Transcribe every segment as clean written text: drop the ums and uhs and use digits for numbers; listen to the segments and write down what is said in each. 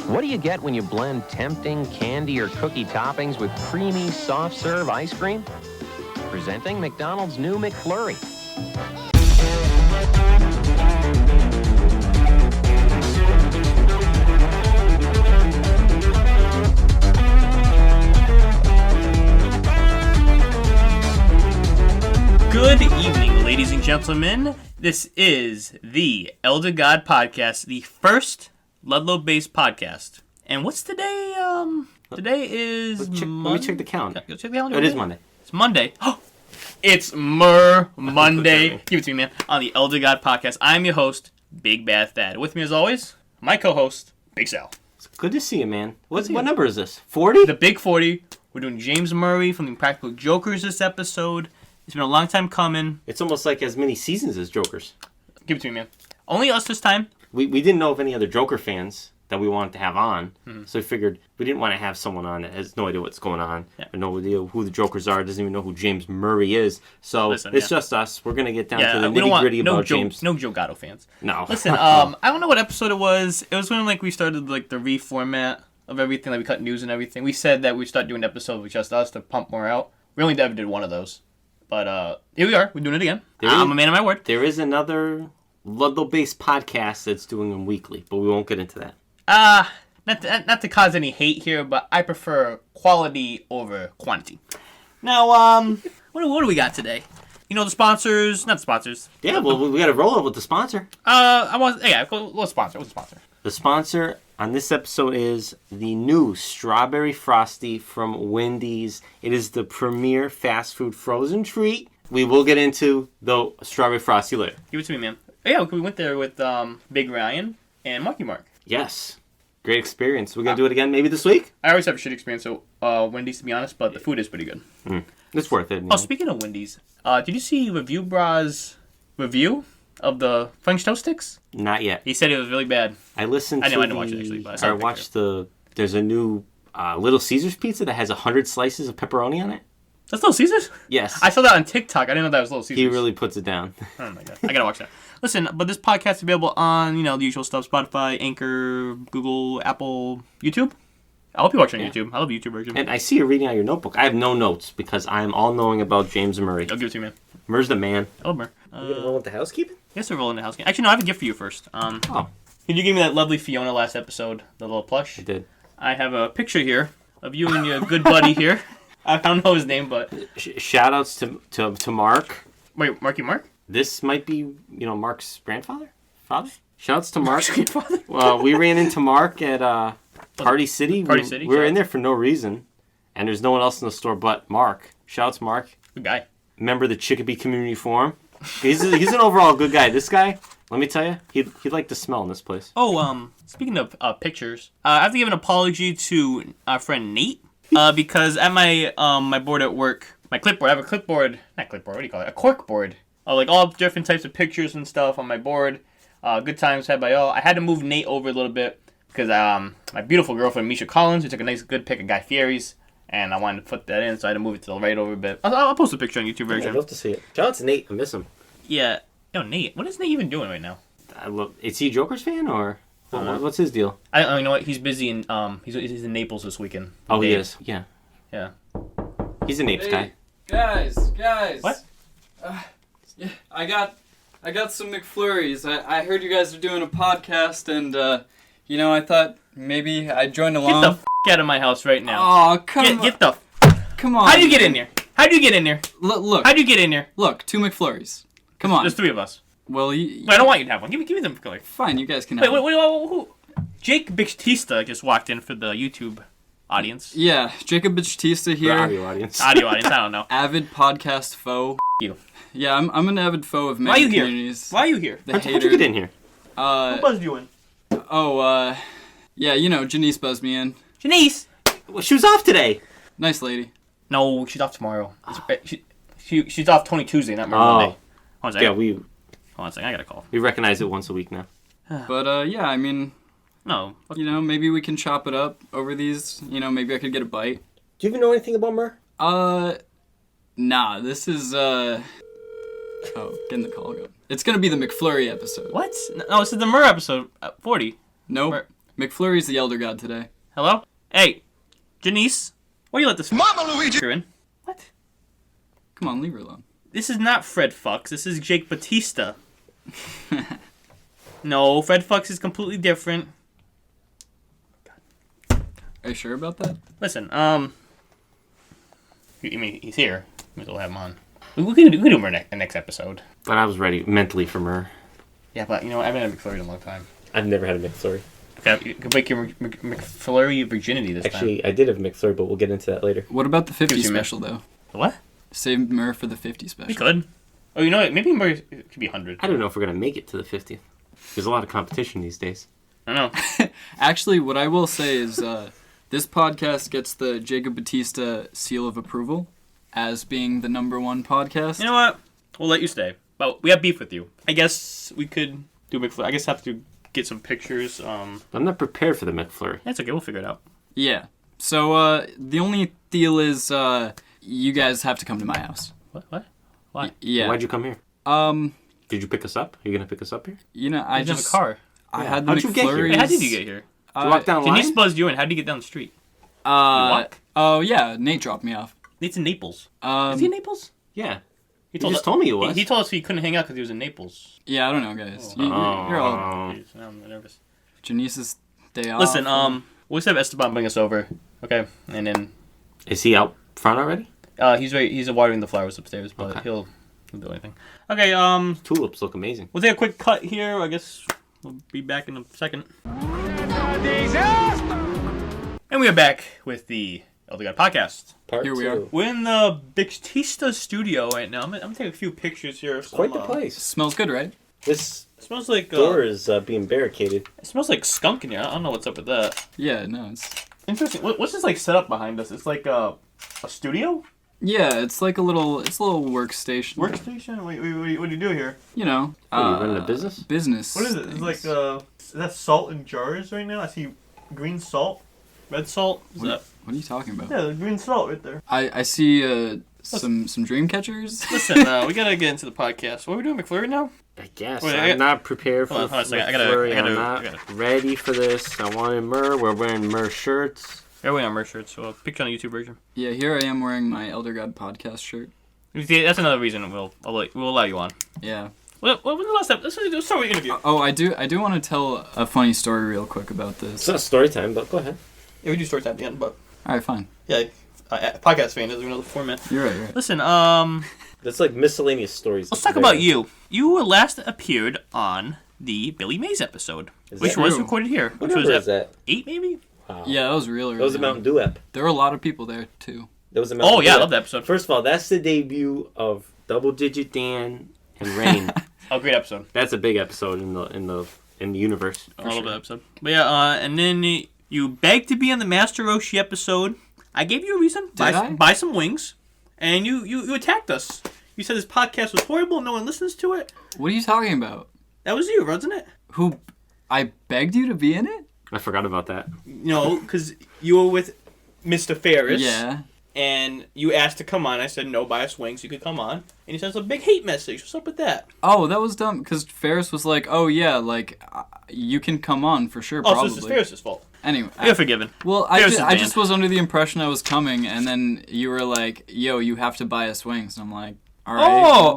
What do you get when you blend tempting candy or cookie toppings with creamy, soft-serve ice cream? Presenting McDonald's new McFlurry. Good evening, ladies and gentlemen. This is the Elder God Podcast, the first Ludlow-based podcast. And what's today? Today is Let me check the calendar. Check the calendar. It is Monday. It's Monday. It's Murr Monday. Give it to me, man. On the Elder God Podcast, I'm your host, Big Bad Thad. With me, as always, my co-host, Big Sal. It's good to see you, man. What number is this? 40? The Big 40. We're doing James Murray from the Impractical Jokers this episode. It's been a long time coming. It's almost like as many seasons as Jokers. Give it to me, man. Only us this time. We didn't know of any other Joker fans that we wanted to have on. Mm-hmm. So we figured we didn't want to have someone on that has no idea what's going on. Yeah. No idea who the Jokers are. Doesn't even know who James Murray is. So it's just us. We're going to get down to the nitty-gritty about James. No Joe Gatto fans. No. Listen, I don't know what episode it was. It was when we started the reformat of everything. We cut news and everything. We said that we'd start doing episodes with just us to pump more out. We only ever did one of those. But here we are. We're doing it again. I'm a man of my word. There is another Ludlow-based podcast that's doing them weekly, but we won't get into that. Not to cause any hate here, but I prefer quality over quantity. Now, what do we got today? You know, the sponsors, not the sponsors. Yeah, well, we got to roll it with the sponsor. What's sponsor? The sponsor on this episode is the new Strawberry Frosty from Wendy's. It is the premier fast food frozen treat. We will get into the Strawberry Frosty later. Give it to me, man. Yeah, we went there with Big Ryan and Marky Mark. Yes. Great experience. We're going to do it again maybe this week? I always have a shit experience at Wendy's, to be honest, but the food is pretty good. It's worth it. Oh, speaking of Wendy's, did you see Review Bra's review of the French toast sticks? Not yet. He said it was really bad. I didn't watch it, actually. But I watched there's a new Little Caesars pizza that has 100 slices of pepperoni on it. That's Little Caesars? Yes. I saw that on TikTok. I didn't know that was Little Caesars. He really puts it down. Oh, my God. I got to watch that. Listen, but this podcast is available on, the usual stuff, Spotify, Anchor, Google, Apple, YouTube. I hope you watch on YouTube. I love the YouTube version. And I see you reading out your notebook. I have no notes because I am all-knowing about James Murray. I'll give it to you, man. Murr's the man. I love Murr. You going to roll into housekeeping? Yes, we're rolling into housekeeping. Actually, no, I have a gift for you first. Can you give me that lovely Fiona last episode, the little plush? I did. I have a picture here of you and your good buddy here. I don't know his name, but... Shout-outs to Mark. Wait, Marky Mark? This might be, Mark's grandfather? Father? Shouts to Mark. Mark's grandfather? Well, we ran into Mark at Party City. We were in there for no reason. And there's no one else in the store but Mark. Shouts Mark. Good guy. Member of the Chicopee Community Forum. He's an overall good guy. This guy, let me tell you, he'd like the smell in this place. Oh, speaking of pictures, I have to give an apology to our friend Nate. Because at my board at work, my clipboard, I have a clipboard, not clipboard, what do you call it? A cork board. Like all different types of pictures and stuff on my board. Good times had by all. I had to move Nate over a little bit because my beautiful girlfriend, Misha Collins, who took a nice good pic of Guy Fieri's, and I wanted to put that in, so I had to move it to the right over a bit. I'll post a picture on YouTube version. I'd love to see it. Shout out to Nate. I miss him. Yeah. Yo, Nate. What is Nate even doing right now? Is he a Jokers fan or what's his deal? I you know what? He's busy in he's in Naples this weekend. Oh, he is. Yeah. Yeah. He's a Naples guy. Guys. What? Yeah, I got some McFlurries. I heard you guys are doing a podcast, and I thought maybe I'd join along. Get the out of my house right now. Oh, come on. How do you get in here? Look. How do you get in here? Look, 2 McFlurries. Come on. There's 3 of us. Well, I don't want you to have one. Give me the McFlurry. Fine, you guys can have one. Wait, who? Jake Bitchtista just walked in for the YouTube audience. Yeah, Jacob Bitchtista here. The audio audience. I don't know. Avid podcast foe. You. Yeah, I'm an avid foe of many communities. Why are you here? How'd you get in here? Who buzzed you in? Yeah, Janice buzzed me in. Janice? Well, she was off today. Nice lady. No, she's off tomorrow. She's off Tony Tuesday, not Murr Monday. Hold on a second. Yeah, Hold on a second, I got a call. We recognize it once a week now. But, yeah, I mean... No. Maybe we can chop it up over these. Maybe I could get a bite. Do you even know anything about Murr? Nah, this is, Oh, getting the call going. It's gonna be the McFlurry episode. What? No, this is the Murr episode 40. Nope. Murr. McFlurry's the elder god today. Hello? Hey, Janice, why do you let this Mama Luigi in? What? Come on, leave her alone. This is not Fred Fox. This is Jake Batista. No, Fred Fox is completely different. Are you sure about that? Listen, I mean, he's here. Might as well have him on. We can do him next episode. But I was ready mentally for Murr. Yeah, but you know, I haven't had a McFlurry in a long time. I've never had a McFlurry. Okay, you can break your McFlurry virginity this time. Actually, I did have a McFlurry, but we'll get into that later. What about the 50 special, though? What? Save Murr for the 50 special. We could. Oh, you know what? Maybe Murr could be 100. I don't know if we're going to make it to the 50th. There's a lot of competition these days. I don't know. Actually, what I will say is this podcast gets the Jacob Batista seal of approval as being the #1 podcast. You know what? We'll let you stay. But we have beef with you. I guess we could do McFlurry. I guess have to get some pictures. I'm not prepared for the McFlurry. That's okay. We'll figure it out. Yeah. So the only deal is you guys have to come to my house. What? Why? Yeah. Why'd you come here? Did you pick us up? Are you going to pick us up here? You know, I just have a car. I had the How'd you get here? McFlurries. Hey, how did you get here? Did you walk down the line? Denise buzzed you in. How did you get down the street? You walk? Oh, yeah. Nate dropped me off. Nate's in Naples. Is he in Naples? Yeah. He just told me he was. He told us he couldn't hang out because he was in Naples. Yeah, I don't know, guys. You're all... Jeez, I'm nervous. Janice's day off. Listen, we'll just have Esteban bring us over, okay? And then... Is he out front already? He's watering the flowers upstairs, but Okay. he'll do anything. Okay, Tulips look amazing. we'll take a quick cut here. I guess we'll be back in a second. And we are back with the Elder God podcast. Part Here we 2. are. We're in the Bitchtista studio right now. I'm gonna take a few pictures here. Quite the place. Smells good, right? This It smells like door is being barricaded. It smells like skunk in here. I don't know what's up with that. Yeah, no, it's... Interesting. What's this like set up behind us? It's like a studio Yeah, it's like a little workstation. workstation. What do you do here? You know. What, are you running a business? Business. What is it? It's things. like is that salt in jars right now? I see green salt, red salt. Is that? What are you talking about? Yeah, the green salt right there. I see some dream catchers. Listen, we gotta get into the podcast. What are we doing, McFlurry now? I guess. Wait, I'm not prepared for hold on a second. McFlurry. I I'm gotta- not ready for this. I wanted Murr. We're wearing Murr shirts. We're wearing our Murr shirts, so picture on the YouTube version. Yeah, here I am wearing my Elder God podcast shirt. See, that's another reason we'll allow you on. Yeah. What was the last episode? Let's start with the interview. Oh, I do want to tell a funny story real quick about this. It's not story time, but go ahead. Yeah, we do story time at the end, but All right, fine. yeah, podcast fan doesn't even know the format. You're right. Listen, That's like miscellaneous stories. let's talk about you. You last appeared on the Billy Mays episode, Is which that was true? recorded here. What Which was number is that? 8, maybe? Wow. Yeah, that was real early. That was a on. Mountain Dew ep. There were a lot of people there too. That was a Mountain Oh Dew yeah, I ep. love that episode. First of all, that's the debut of Double Digit Dan and Rain. Oh, great episode. That's a big episode in the universe. I love that episode. But yeah, and then you begged to be on the Master Roshi episode. I gave you a reason. Buy some wings, and you attacked us. You said this podcast was horrible. No one listens to it. What are you talking about? That was you, wasn't it? Who? I begged you to be in it? I forgot about that. No, because you were with Mr. Ferris. Yeah. And you asked to come on. I said, no, buy us wings. You could come on. And he sends a big hate message. What's up with that? Oh, that was dumb. Because Ferris was like, "Oh yeah, like you can come on for sure." Oh, Probably. so this is Ferris's fault. Anyway, You're forgiven. well, Ferris I is just was under the impression I was coming, and then you were like, "Yo, you have to buy us wings." And I'm like, "All right."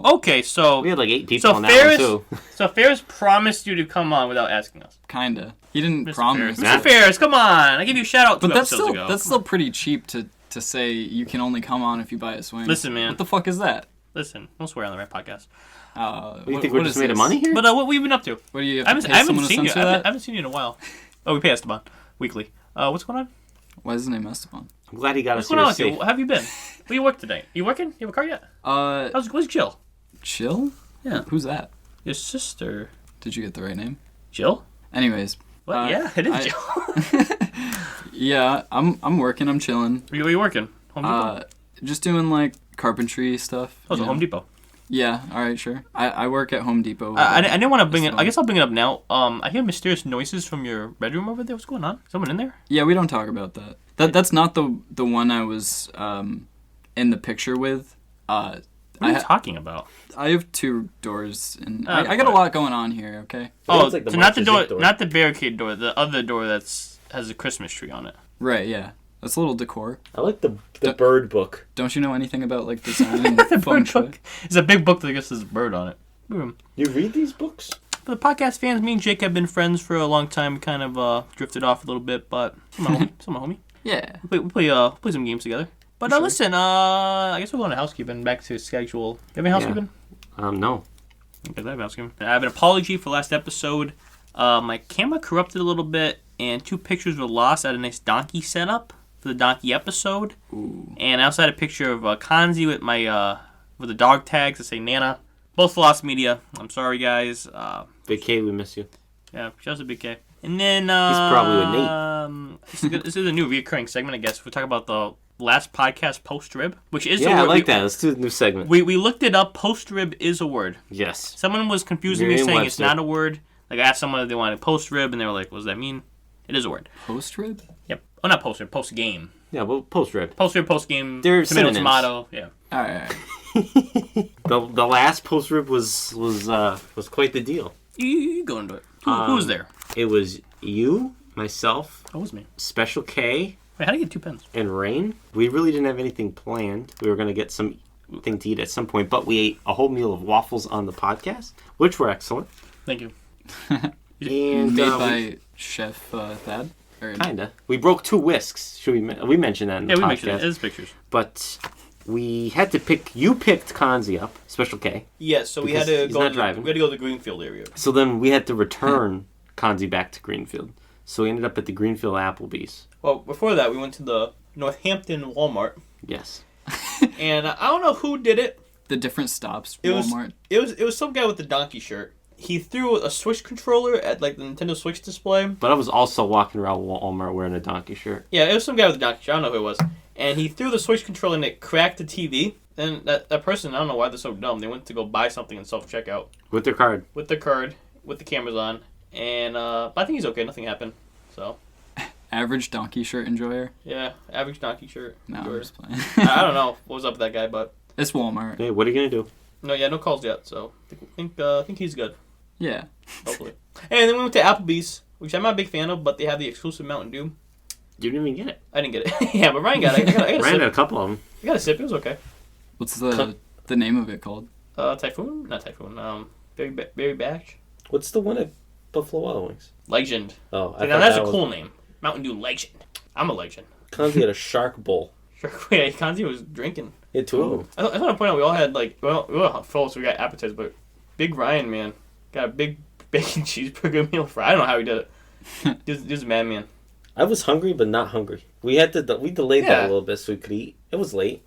Oh, okay. So We had like 8 people so on that one Ferris, too. so Ferris promised you to come on without asking us. Kinda. He didn't Mr. promise. Ferris. Mr. Ferris, come on! I gave you a shout out 2 But that's episodes still ago. still pretty cheap to say you can only come on if you buy us wings. Listen, man. What the fuck is that? Listen, don't swear on the right podcast. What do you think we're just made of money here? But what we've been up to? What do you I have to pay haven't someone to seen you. censor that? I haven't seen you in a while. Oh, we pay Esteban weekly. What's going on? Why is his name Esteban? I'm glad he got What's us going here on with you? safe. How have you been? Where you work today? You working? You have a car yet? Where's Jill? Jill? Yeah. Who's that? Your sister. Did you get the right name? Jill? Anyways. What? Yeah, it is Jill. Yeah, I'm working. I'm chilling. Where you working? Home Depot. Just doing like carpentry stuff. Oh, so you know? Home Depot. Yeah. All right. Sure. I work at Home Depot. I didn't want to bring it. I guess I'll bring it up now. I hear mysterious noises from your bedroom over there. What's going on? Someone in there? Yeah, we don't talk about that. That's not the one I was in the picture with. What are you talking about? I have 2 doors, and I got a lot going on here. Okay. Oh, like so not the door, not the barricade door. The other door has a Christmas tree on it. Right. Yeah. That's a little decor. I like the bird book. Don't you know anything about like design and The feng bird shui? book. It's a big book that just says bird on it. Boom. You read these books? For the podcast fans, me and Jake have been friends for a long time. We kind of drifted off a little bit, but still my homie. Yeah. We play some games together. But Sure. listen, I guess we're going to housekeeping. Back to schedule. You have any housekeeping? No. Okay, I have housekeeping. I have an apology for last episode. My camera corrupted a little bit, and 2 pictures were lost. I had a nice donkey setup for the donkey episode. Ooh. And I also had a picture of Kanzi with my with the dog tags that say Nana. Both lost media. I'm sorry, guys. Big K, we miss you. Yeah, shout out to Big K. And then He's probably with Nate. This is a new recurring segment, I guess. We'll talk about the last podcast, post-rib, which is a Yeah, word. I like that. Let's do a new segment. We looked it up. Post-rib is a word. Yes. Someone was confusing me saying it's Merriam-Webster. not a word. Like, I asked someone if they wanted post-rib, and they were like, what does that mean? It is a word. Post-rib? Yep. Oh, not post-rib. Post-game. Yeah, well, post-rib. Post-rib, post-game. They're tomato, synonyms. tomato. Yeah. All right. The last post-rib was quite the deal. You go into it. Who was there? It was you, myself, That was me. Special K, Wait, how do you get 2 pens? and Rain. We really didn't have anything planned. We were going to get something to eat at some point, but we ate a whole meal of waffles on the podcast, which were excellent. Thank you. And Made by Chef Thad? Or kinda. We broke 2 whisks. Should we mentioned that in the Yeah, we podcast? mentioned it. It's pictures. But we had to pick. You picked Kanzi up, Special K. Yes, so we Because had to he's go. not driving. We had to go to the Greenfield area. So then we had to return Kanzi back to Greenfield. So we ended up at the Greenfield Applebee's. Well, before that, we went to the Northampton Walmart, Yes. and I don't know who did it. the different stops, It was Walmart. it was some guy with the donkey shirt. He threw a Switch controller at like the Nintendo Switch display. But I was also walking around Walmart wearing a donkey shirt. Yeah, it was some guy with a donkey shirt. I don't know who it was. And he threw the Switch controller and it cracked the TV. And that person, I don't know why they're so dumb. They went to go buy something in self-checkout With their card. with the card, with the cameras on. And but I think he's okay. Nothing happened. So, Average donkey shirt enjoyer. yeah, average donkey shirt. No, I'm Or- just playing. I don't know what was up with that guy, but It's Walmart. Hey, what are you going to do? no calls yet. So, I think he's good. Yeah. Hopefully. And then we went to Applebee's, which I'm not a big fan of, but they have the exclusive Mountain Dew. You didn't even get it. I didn't get it. Yeah, but Ryan got it. I got a Ryan sip. had a couple of them. I got a sip. It was okay. What's the name of it called? Typhoon? Not Typhoon. Berry Batch? What's the one at Buffalo Wild Wings? Legend. Oh, Now that's a cool name. Mountain Dew Legend. I'm a legend. Kanzi had a shark bowl. Sure. Wait, Kanzi was drinking. He had 2 of them. I just want to point out we all had we all full, so we got appetizers, but Big Ryan, man, got a big bacon cheeseburger meal for. I don't know how he did it. This is a madman. I was hungry, but not hungry. We delayed that a little bit so we could eat. It was late.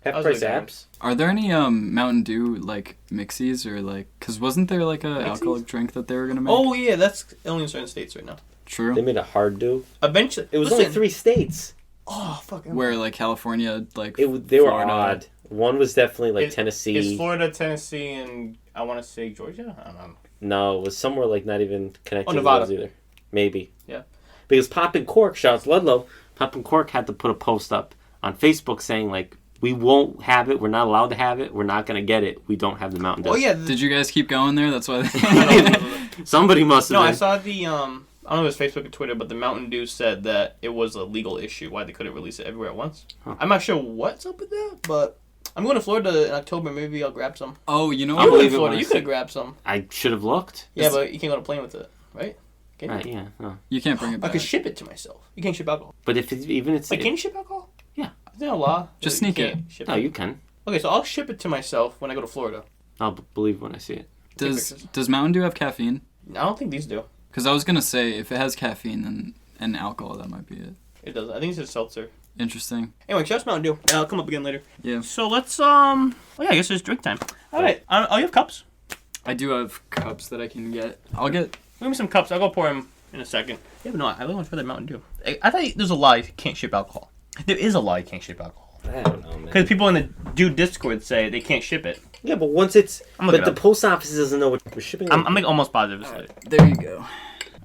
Half I was price really apps. Are there any Mountain Dew like mixies or like? Cause wasn't there like a Mixies? alcoholic drink that they were gonna make? Oh yeah, that's only in certain states right now. True. They made a hard dew. Eventually, It was only 3 states. Oh fucking. Where like California, like They were Florida. odd. One was definitely like Tennessee. It's Florida, Tennessee, and I want to say Georgia. I don't know. No, it was somewhere like not even connected to Nevada. those either. Maybe. Yeah. Because Pop and Cork, shouts Ludlow, Pop and Cork had to put a post up on Facebook saying like, we won't have it, we're not allowed to have it, we're not going to get it, we don't have the Mountain Dew. Oh yeah. Did you guys keep going there? That's why. Somebody must have No, been. I saw the I don't know if it was Facebook or Twitter, but the Mountain Dew said that it was a legal issue why they couldn't release it everywhere at once. Huh. I'm not sure what's up with that, but I'm going to Florida in October. Maybe I'll grab some. Oh, you know I You what? were believe in it Florida. when I You see could have grabbed some. I should have looked. Yeah, but you can't go on a plane with it, right? Can you? Right, yeah. No. You can't bring it I back. could ship it to myself. You can't ship alcohol. But if it's... Wait, can you ship alcohol? Yeah. Is there a law? Just that you sneak it. can't ship No, you can. Okay, so I'll ship it to myself when I go to Florida. I'll believe when I see it. Does Mountain Dew have caffeine? I don't think these do. Because I was gonna say if it has caffeine and alcohol, that might be it. It doesn't. I think it's a seltzer. Interesting. Anyway, just Mountain Dew. And I'll come up again later. Yeah. So let's Oh yeah, I guess it's drink time. All right. Oh, you have cups? I do have cups that I can get. I'll get. Give me some cups. I'll go pour them in a second. Yeah, but no, I really want to try that Mountain Dew. I thought there's a lie you can't ship alcohol. There is a lie you can't ship alcohol. I don't know, man. Because people in the Dew Discord say they can't ship it. Yeah, but once it's... I'm But looking the up. post office doesn't know what we're shipping. I'm like almost positive. It's There you go.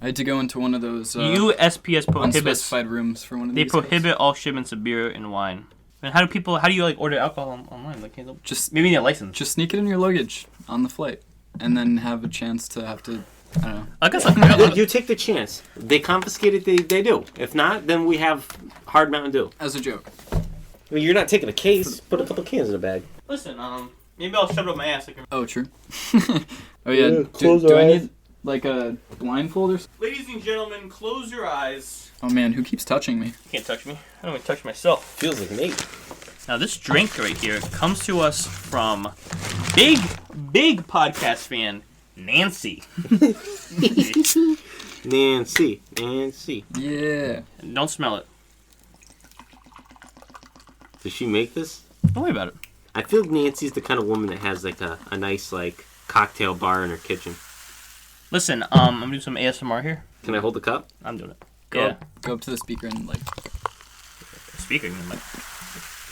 I had to go into one of those USPS prohibits. unspecified rooms for one of They these. prohibit all shipments of beer and wine. And how do you like order alcohol online? Like, Just maybe you need a license. Just sneak it in your luggage on the flight, and then have a chance to have to. I don't know. I guess You take the chance. They confiscate it. They do. If not, then we have hard Mountain Dew. As a joke. I mean, you're not taking a case. Put a couple cans in a bag. Listen, maybe I'll shove it up my ass. Oh, true. Oh yeah. Do I need like a blindfold or something? Ladies and gentlemen, close your eyes. Oh man, who keeps touching me? You can't touch me. I don't even touch myself. Feels like Nate. Now this drink right here comes to us from big podcast fan Nancy. Nancy. Yeah. Don't smell it. Did she make this? Don't worry about it. I feel Nancy's the kind of woman that has like a nice like cocktail bar in her kitchen. Listen, I'm gonna do some ASMR here. Can I hold the cup? I'm doing it. Go up to the speaker and like. Speaker, like.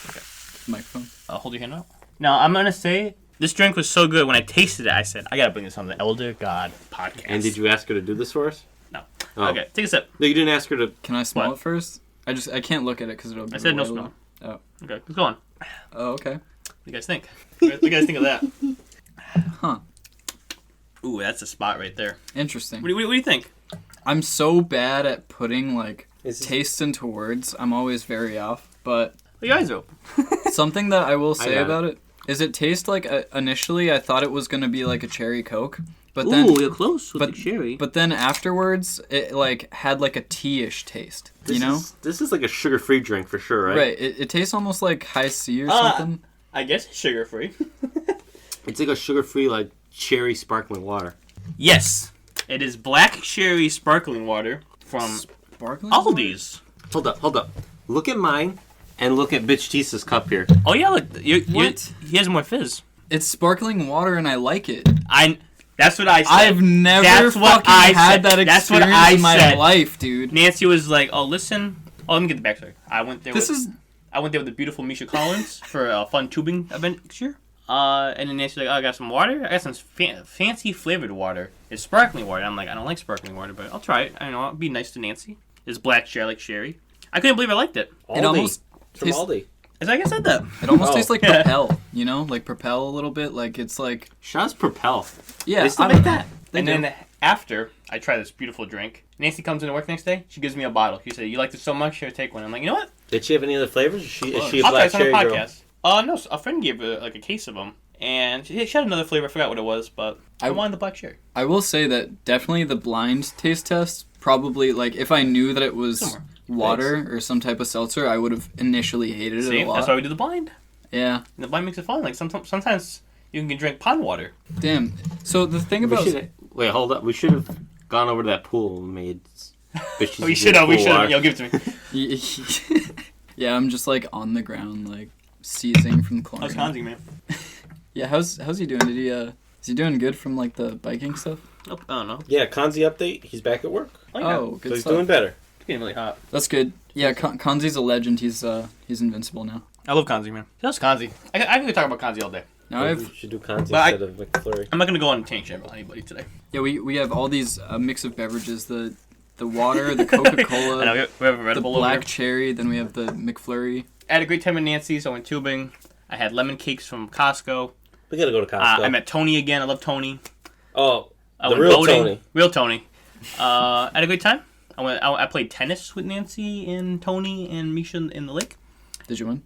Okay. Microphone. Hold your hand out. Now I'm gonna say this drink was so good. When I tasted it, I said I gotta bring this on the Elder God podcast. And did you ask her to do this for us? No. Oh. Okay, take a sip. No, you didn't ask her to. Can I smell it first? I can't look at it because it'll. I said no smell. Oh. Okay, let's go on. Oh, okay. What do you guys think? What do you guys think of that? Huh. Ooh, that's a spot right there. Interesting. What do you think? I'm so bad at putting like taste into words. I'm always very off. But Your eyes are open. something that I will say about it is it tastes like initially I thought it was gonna be like a cherry Coke, but then you're close with the cherry. But then afterwards it like had like a tea-ish taste. This is like a sugar-free drink for sure, right? Right. It tastes almost like high C or something. I guess it's sugar free. It's like a sugar-free like cherry sparkling water. Yes, it is black cherry sparkling water from Sparkling Aldi's. Hold up. Look at mine and look at Bitchtista's cup here. Oh yeah, look, What? he has more fizz. It's sparkling water and I like it. That's what I said. I've never had that experience in my life, dude. Nancy was like, "Oh, listen. Oh, let me get the backstory. I went there with the beautiful Misha Collins for a fun tubing event next year. And then Nancy's like, "Oh, I got some water. I got some fancy flavored water. It's sparkling water." I'm like, "I don't like sparkling water, but I'll try it. I know I'll be nice to Nancy. It's black cherry, like sherry. I couldn't believe I liked it. It almost from Aldi. It's like I said that. It almost tastes like Propel, like Propel a little bit. Like it's like Shaw's Propel. Yeah, They still make that. Then after I try this beautiful drink, Nancy comes into work next day. She gives me a bottle. She said, "You like this so much, here, take one." I'm like, "You know what? Did she have any other flavors? Is she a I'll black try cherry it on the girl? podcast." No, a friend gave a case of them, and she had another flavor. I forgot what it was, but I wanted the black cherry. I will say that definitely the blind taste test. Probably like if I knew that it was water or some type of seltzer, I would have initially hated it a lot. That's why we do the blind. Yeah. And the blind makes it fun. Like sometimes you can drink pond water. Damn. So the thing about wait, hold up. We should have gone over to that pool and made. We should have. Yo, give it to me. Yeah, I'm just like on the ground, like seizing from chlorine. How's Kanzi, man? Yeah, how's he doing? Is he doing good from like the biking stuff? Oh, I don't know. Yeah, Kanzi update. He's back at work. Oh, good So he's stuff. doing better. It's getting really hot. That's good. Yeah, Kanzi's a legend. He's invincible now. I love Kanzi, man. That's Kanzi. I could talk about Kanzi all day. Now We should do Kanzi But instead of McFlurry. I'm not gonna go on a tangent about anybody today. Yeah, we have all these mix of beverages: the water, the Coca-Cola, I know, we have a Red the Bull over black here. cherry. Then we have the McFlurry. I had a great time at Nancy's. I went tubing. I had lemon cakes from Costco. We gotta go to Costco. I met Tony again. I love Tony. Oh, I the went real boating. Tony. Real Tony. I had a great time. I played tennis with Nancy and Tony and Misha in the lake. Did you win?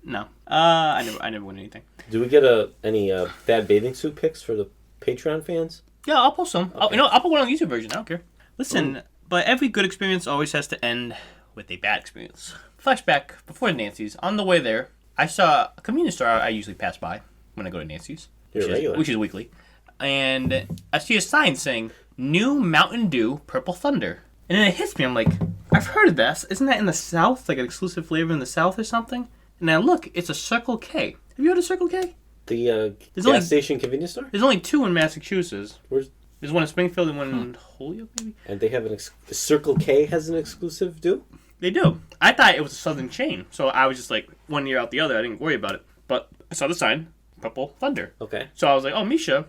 No. I never won anything. Do we get any bad bathing suit pics for the Patreon fans? Yeah, I'll post some. Okay. I'll put one on the YouTube version. I don't care. Listen, but every good experience always has to end with a bad experience. Flashback before Nancy's. On the way there, I saw a convenience store I usually pass by when I go to Nancy's, which is weekly. And I see a sign saying, "New Mountain Dew Purple Thunder." And then it hits me. I'm like, I've heard of this. Isn't that in the South? Like an exclusive flavor in the South or something? And I look, it's a Circle K. Have you heard of Circle K? The gas station convenience store? There's only two in Massachusetts. There's one in Springfield and one in Holyoke, maybe? And they have the Circle K has an exclusive Dew? They do. I thought it was a southern chain, so I was just like, one year out the other, I didn't worry about it. But I saw the sign, Purple Thunder. Okay. So I was like, oh, Misha,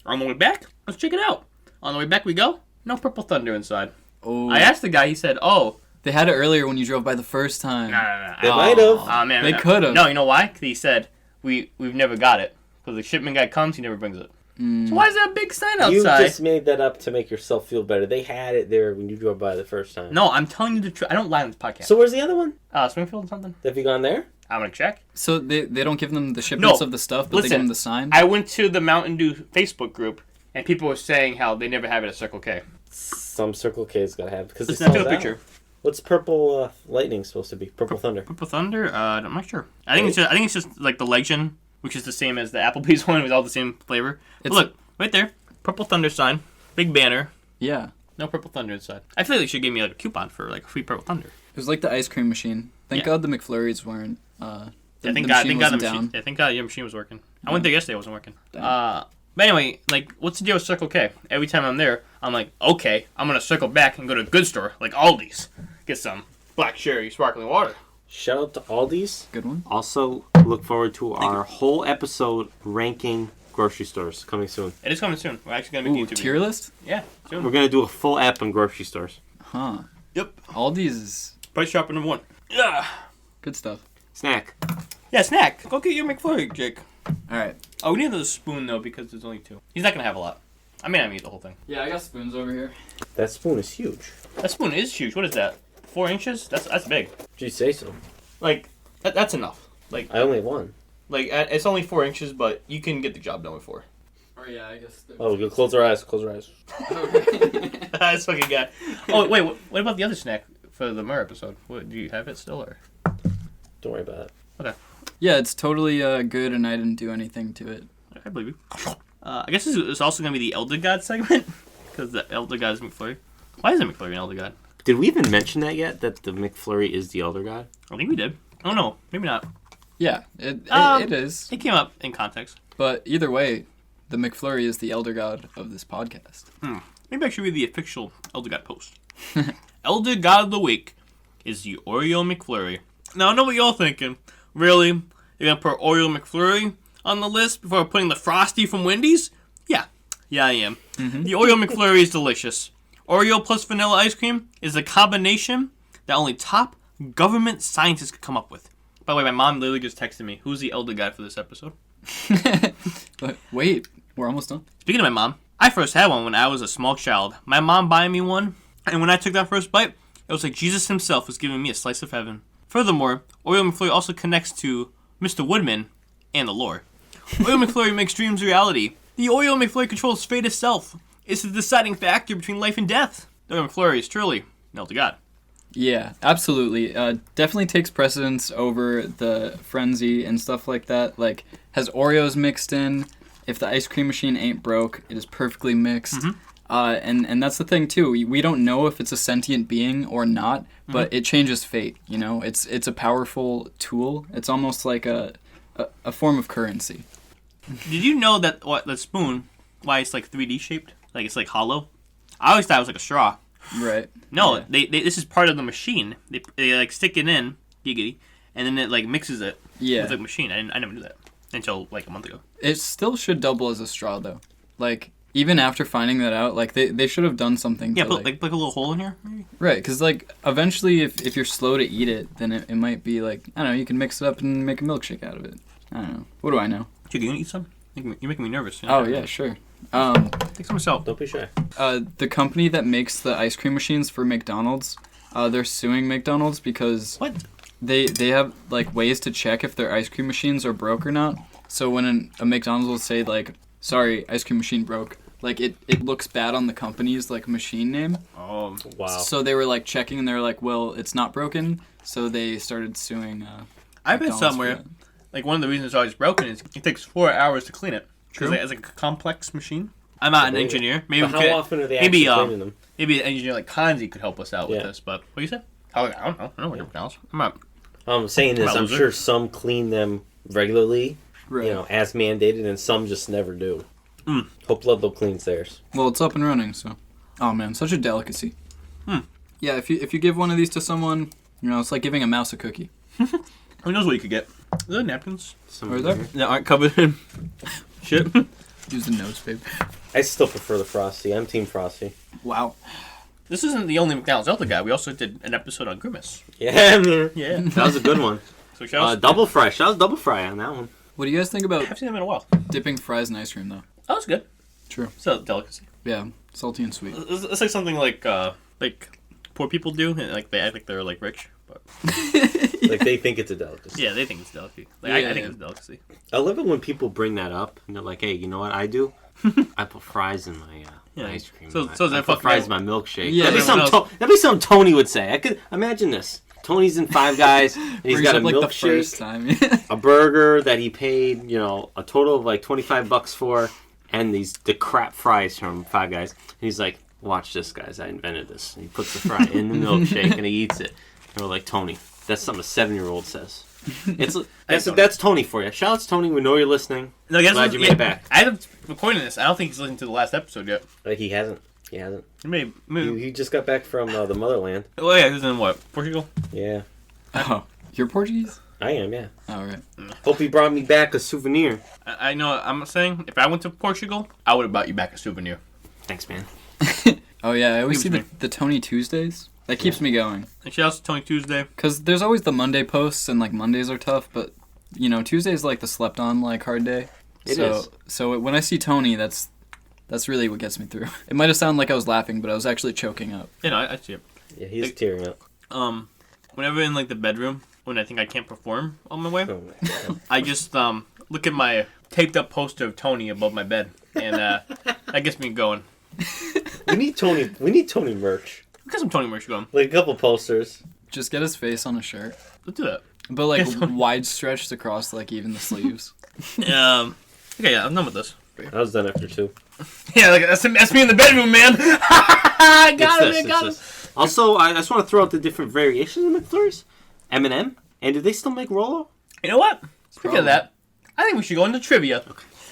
on the way back, let's check it out. On the way back we go, no Purple Thunder inside. Oh. I asked the guy, he said, oh, They had it earlier when you drove by the first time. No. They might have. Oh, man. They could have. No, you know why? He said, we've never got it. Because the shipment guy comes, he never brings it. So why is that a big sign outside? You just made that up to make yourself feel better. They had it there when you drove by the first time. No, I'm telling you the truth. I don't lie on this podcast. So where's the other one? Springfield or something? Have you gone there? I'm going to check. So they don't give them the shipments of the stuff, but they give them the sign? I went to the Mountain-Dew Facebook group, and people were saying how they never have it at Circle K. Some Circle K's got to have it. Because Listen, I took a picture. What's Purple Lightning supposed to be? Purple Thunder. Purple Thunder? I'm not sure. I think it's just like the Legend, which is the same as the Applebee's one with all the same flavor. But look, right there. Purple Thunder sign. Big banner. Yeah. No Purple Thunder inside. I feel like they should give me like a coupon for like a free Purple Thunder. It was like the ice cream machine. Thank God the McFlurries weren't. Thank God your machine was working. I went there yesterday, it wasn't working. But anyway, like, what's the deal with Circle K? Every time I'm there, I'm like, okay, I'm gonna circle back and go to a good store like Aldi's, get some black cherry sparkling water. Shout out to Aldi's. Good one. Also, look forward to our whole episode ranking grocery stores coming soon. It is coming soon. We're actually gonna make a YouTube tier list? Yeah, soon. We're gonna do a full app on grocery stores. Huh. Yep. Aldi's is Price Chopper #1. Yeah. good stuff. Snack. Yeah, snack. Go get your McFlurry, Jake. All right. Oh, we need another spoon though because there's only 2. He's not gonna have a lot. I mean, I eat the whole thing. Yeah, I got spoons over here. That spoon is huge. That spoon is huge. What is that? 4 inches? That's big. Did you say so? Like that's enough. Like I only have one. Like it's only 4 inches, but you can get the job done with 4. Oh yeah, I guess. Oh, go close our eyes. Close our eyes. This fucking guy. Oh wait, what about the other snack for the Murr episode? What, do you have it still or? Don't worry about it. Okay. Yeah, it's totally good, and I didn't do anything to it. I believe you. I guess this is also gonna be the Elder God segment because the Elder God is McFlurry. Why is it McFlurry an Elder God? Did we even mention that yet? That the McFlurry is the Elder God? I think we did. Oh no, maybe not. Yeah, it is. It came up in context. But either way, the McFlurry is the elder god of this podcast. Maybe I should read the official Elder God post. Elder God of the Week is the Oreo McFlurry. Now I know what y'all thinking. Really? You're gonna put Oreo McFlurry on the list before putting the Frosty from Wendy's? Yeah, I am. The Oreo McFlurry is delicious. Oreo plus vanilla ice cream is a combination that only top government scientists could come up with. By the way, my mom literally just texted me, who's the Elder God for this episode? But wait, we're almost done. Speaking of my mom, I first had one when I was a small child. My mom buying me one, and when I took that first bite, it was like Jesus himself was giving me a slice of heaven. Furthermore, Oreo McFlurry also connects to Mr. Woodman and the lore. Oreo McFlurry makes dreams reality. The Oreo McFlurry controls fate itself. It's the deciding factor between life and death. The Oreo McFlurry is truly an Elder God. Yeah, absolutely. Definitely takes precedence over the Frenzy and stuff like that. Like, has Oreos mixed in. If the ice cream machine ain't broke, it is perfectly mixed. And that's the thing, too. We don't know if it's a sentient being or not, but it changes fate, you know? It's a powerful tool. It's almost like a form of currency. Did you know that the spoon, why it's like 3D shaped? Like it's like hollow? I always thought it was like a straw. Right. No, they this is part of the machine. They like stick it in, giggity, and then it like mixes it with the machine. I never knew that until like a month ago. It still should double as a straw though. Like even after finding that out, like they should have done something. Yeah, to, put like a little hole in here. Maybe? Right, because like eventually, if you're slow to eat it, then it might be like I don't know. You can mix it up and make a milkshake out of it. I don't know. What do I know? Dude, you gonna eat some? You're making me nervous. Oh yeah, sure. Take some myself. Don't be shy. The company that makes the ice cream machines for McDonald's, they're suing McDonald's because they have like ways to check if their ice cream machines are broke or not. So when a McDonald's will say like, "Sorry, ice cream machine broke," like it looks bad on the company's like machine name. Oh wow. So they were like checking and they were like, "Well, it's not broken," so they started suing. I've read somewhere like one of the reasons it's always broken is it takes 4 hours to clean it. True. It's like a complex machine. I'm not an engineer. Maybe how often are they actually cleaning them? Maybe an engineer like Kanzi could help us out with this. But what do you say? I don't know. I don't know what else. I'm saying this. I'm sure some clean them regularly, right. You know, as mandated, and some just never do. Hope Ludlow cleans theirs. Well, it's up and running, so. Oh man, such a delicacy. Yeah, if you give one of these to someone, you know, it's like giving a mouse a cookie. Who knows what you could get? Are there napkins? Are there? That aren't covered in shit. Use the nose paper. I still prefer the Frosty. I'm Team Frosty. Wow. This isn't the only McDonald's Zelda guy. We also did an episode on Grimace. Yeah, man. Yeah. That was a good one. So shout out Double fry. Shout out Double Fry on that one. What do you guys think I about haven't seen them in a while. dipping fries in ice cream, though? Oh, that's good. True. It's a delicacy. Yeah, salty and sweet. It's like something like poor people do, and like they act like they're like rich, but Like they think it's a delicacy. yeah, they think it's a delicacy. Like Yeah, I think yeah. it's a delicacy. I love it when people bring that up and they're like, "Hey, you know what I do? I put fries in my Yeah. ice cream. So I they're put fucking fries in my milkshake." Yeah, that'd be everyone something Tony would say. I could imagine this. Tony's in Five Guys. And he's Brings got a up, like, the first milkshake, time. a burger that he paid, a total of like $25 for, and the crap fries from Five Guys. And he's like, "Watch this, guys! I invented this." And he puts the fry in the milkshake and he eats it. And we're like, "Tony, that's something a 7-year-old says." That's Tony for you. Shout out to Tony. We know you're listening. No, guess Glad you made it back. I haven't recorded this. I don't think he's listened to the last episode yet. He hasn't. He hasn't. Maybe. He just got back from the motherland. Oh yeah, he's in what? Portugal? Yeah, Oh, you're Portuguese? I am. Yeah. All right. Hope he brought me back a souvenir. I know. What I'm saying, if I went to Portugal, I would have bought you back a souvenir. Thanks, man. Oh yeah, I always see Give it to the Tony Tuesdays. That keeps me going. And shout out to Tony Tuesday. Cause there's always the Monday posts, and like Mondays are tough, but Tuesday's like the slept on like hard day. It is. So when I see Tony, that's really what gets me through. It might have sounded like I was laughing, but I was actually choking up. You know, I see it. Yeah, he's tearing up. Whenever in like the bedroom, when I think I can't perform on my way, Oh, my God. I just look at my taped up poster of Tony above my bed, and that gets me going. We need Tony. We need Tony merch. We've got some Tony merch going. Like a couple posters. Just get his face on a shirt, Let's do that. but like Yes. wide stretched across like even the sleeves. Okay, yeah, I'm done with this. I was done after 2. Yeah, like that's me in the bedroom, man. I got It's him. I got him. this. Also, I just want to throw out the different variations of McFlurries. M&M. And do they still make Rolo? You know what? Speaking Probably. of that, I think we should go into trivia.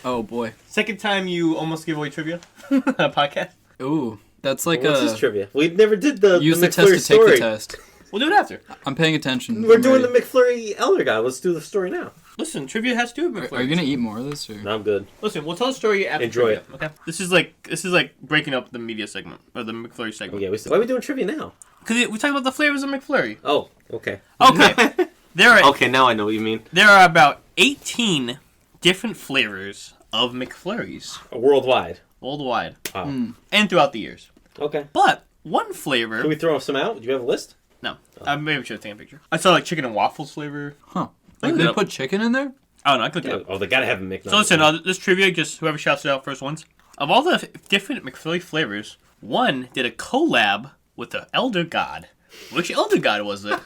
Oh boy. Second time you almost give away trivia on a podcast. Ooh, that's like What's this trivia? We never did the use the McFlurry test to story. take the test. We'll do it after. I'm paying attention. We're I'm doing ready. the McFlurry Elder Guy. Let's do the story now. Listen, trivia has to do with McFlurry. Are you gonna eat more of this or? No, I'm good. Listen, we'll tell the story after Enjoy trivia. Okay. This is like breaking up the media segment or the McFlurry Oh, segment. yeah, why are we doing trivia now? Because we talk about the flavors of McFlurry. Oh, okay. Okay. Okay, now I know what you mean. There are about 18 different flavors of McFlurries Worldwide. worldwide Wow. and throughout the years. Okay. But one flavor. Can we throw some out? Do you have a list? No. Maybe we should have taken a picture. I saw like chicken and waffles flavor. Huh? Look Like it they up. put chicken in there? I don't know. I clicked it up. Oh, they gotta have a McNugget. So listen, this trivia, just whoever shouts it out first wins. Of all the different McFlurry flavors, one did a collab with the Elder God. Which Elder God was it?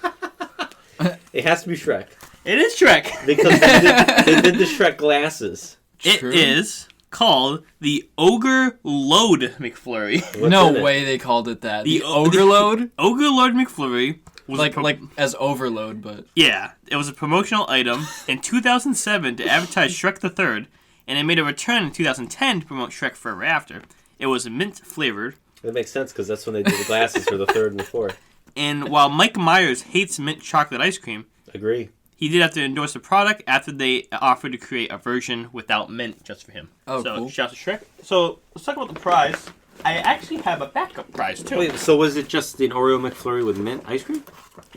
It has to be Shrek. It is Shrek. Because they did the Shrek glasses. True. It is called the Ogre Load McFlurry. What's in No it? way they called it that. The The ogre load? Ogre Load McFlurry was like as overload, but yeah, it was a promotional item in 2007 to advertise Shrek the Third, and it made a return in 2010 to promote Shrek Forever After. It was mint flavored, That makes sense because that's when they did the glasses for the 3rd and the 4th. and while Mike Myers hates mint chocolate ice cream, Agree. he did have to endorse the product after they offered to create a version without mint just for him. Oh, so, cool. shout out to Shrek. So, let's talk about the prize. I actually have a backup prize, too. Wait, so was it just an Oreo McFlurry with mint ice cream?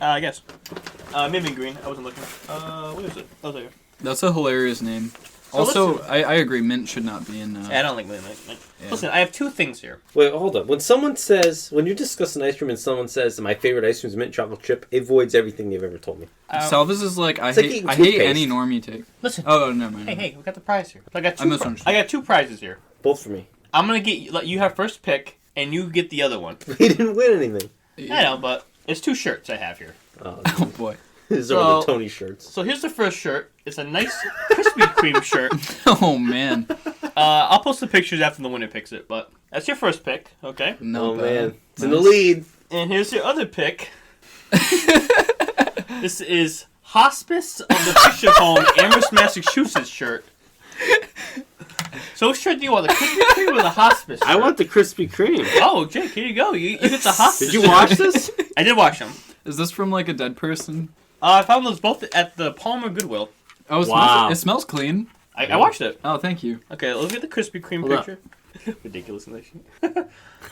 I guess. Maybe green. I wasn't looking. What is it? Oh, there. that's a hilarious name. So Also, listen- I agree. Mint should not be in. I don't like mint. Yeah. Listen, I have two things here. Wait, hold up. When you're discussing ice cream and someone says my favorite ice cream is mint chocolate chip, it voids everything they've ever told me. Salvas is like I It's like hate. eating I hate toothpaste. any normie take. Listen. Oh, never mind. Hey, we got the prize here. I got I two. misunderstood. I got two prizes here. Both for me. I'm gonna let you have first pick, and you get the other one. We didn't win anything. I know, but it's two shirts I have here. Oh boy. These are the So- Tony shirts. So here's the first shirt. It's a nice Krispy Kreme shirt. Oh man. I'll post the pictures after the winner picks it, but that's your first pick, okay? No Oh bad. man, it's in the Nice. lead. And here's your other pick. This is Hospice of the Fisher Home, Amherst, Massachusetts shirt. So which shirt do you want, the Krispy Kreme or the Hospice shirt? I want the Krispy Kreme. Oh, Jake, here you go. You get the Hospice Did you shirt. watch this? I did watch them. Is this from like a dead person? I found those both at the Palmer Goodwill. Oh, Wow. it smells clean. I watched it. Oh, thank you. Okay, let's get the Krispy Kreme Hold up. picture. Ridiculous.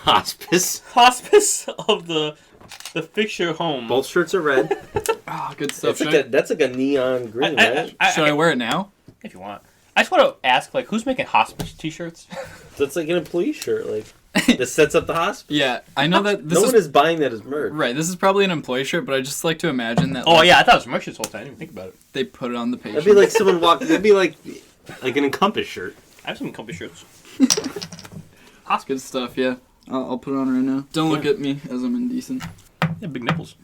Hospice. Hospice of the fixture home. Both shirts are red. Oh, good stuff. That's like a neon green, right? Should I wear it now? If you want. I just want to ask, like, who's making hospice t-shirts? That's like an employee shirt, like, that sets up the hospital. Yeah, I know that No one is buying that as merch. Right, this is probably an employee shirt, but I just like to imagine that... Oh, yeah, I thought it was merch this whole time. I didn't even think about it. They put it on the page. That'd be like someone walking... That'd be like an Encompass shirt. I have some Encompass shirts. Good stuff, yeah. I'll put it on right now. Don't look at me as I'm indecent. Yeah, big nipples.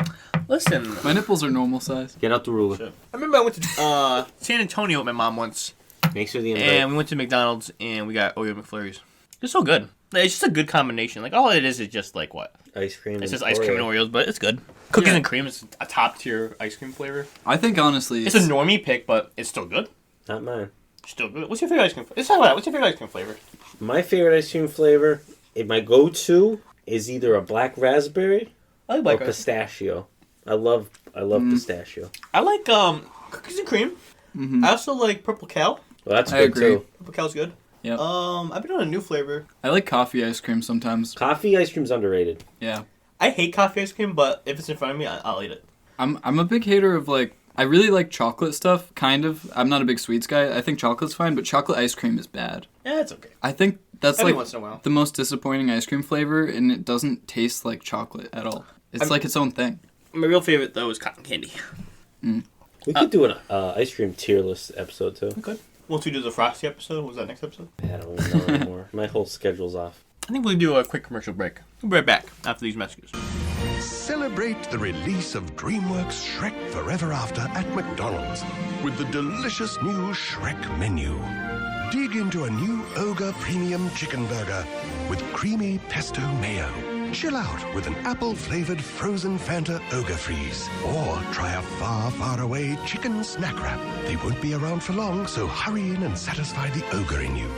Listen. My nipples are normal size. Get out the ruler. Shit. I remember I went to San Antonio with my mom once. Make sure the invite. And we went to McDonald's and we got Oreo McFlurries. It's so good. It's just a good combination. Like, all it is just like what? Ice cream. It's just ice cream and Oreos, but it's good. Cookies and cream is a top tier ice cream flavor. I think honestly, it's a normie pick, but it's still good. Not mine. Still good. What's your favorite ice cream? Let's talk about that. What's your favorite ice cream flavor? My favorite ice cream flavor, my go-to is either a black raspberry I like or pistachio. I love pistachio. I like cookies and cream. Mm-hmm. I also like purple cow. Well, that's good too. Purple cow's good. Yeah. I've been on a new flavor. I like coffee ice cream sometimes. Coffee ice cream's underrated. Yeah. I hate coffee ice cream, but if it's in front of me, I'll eat it. I'm a big hater of like I really like chocolate stuff, kind of. I'm not a big sweets guy. I think chocolate's fine, but chocolate ice cream is bad. Yeah, it's okay. I think that's every like once in a while. The most disappointing ice cream flavor, and it doesn't taste like chocolate at all. It's like its own thing. My real favorite though is cotton candy. Mm. We could do an ice cream tier list episode too. Okay. Once we do the Frosty episode, what was that next episode? I don't even know anymore. My whole schedule's off. I think we'll do a quick commercial break. We'll be right back after these messages. Celebrate the release of DreamWorks Shrek Forever After at McDonald's with the delicious new Shrek menu. Dig into a new Ogre Premium Chicken Burger with creamy pesto mayo. Chill out with an apple-flavored frozen Fanta Ogre Freeze. Or try a far, far away chicken snack wrap. They won't be around for long, so hurry in and satisfy the ogre in you.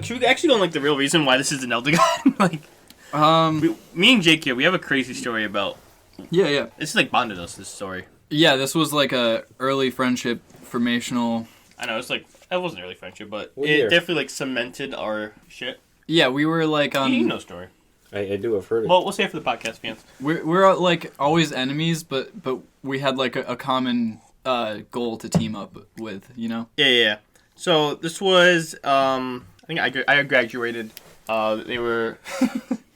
Should we actually go on like the real reason why this is an Elder God? Me and Jake here, we have a crazy story about. Yeah. This is like bonded us. This story. Yeah, this was like a early friendship formational. I know it's like it wasn't early friendship, but it definitely like cemented our shit. Yeah, we were like You know story. I do. I've heard it. Well, we'll say it for the podcast fans. We're like always enemies, but we had like a common goal to team up with, you know. Yeah. So this was I think I graduated. They were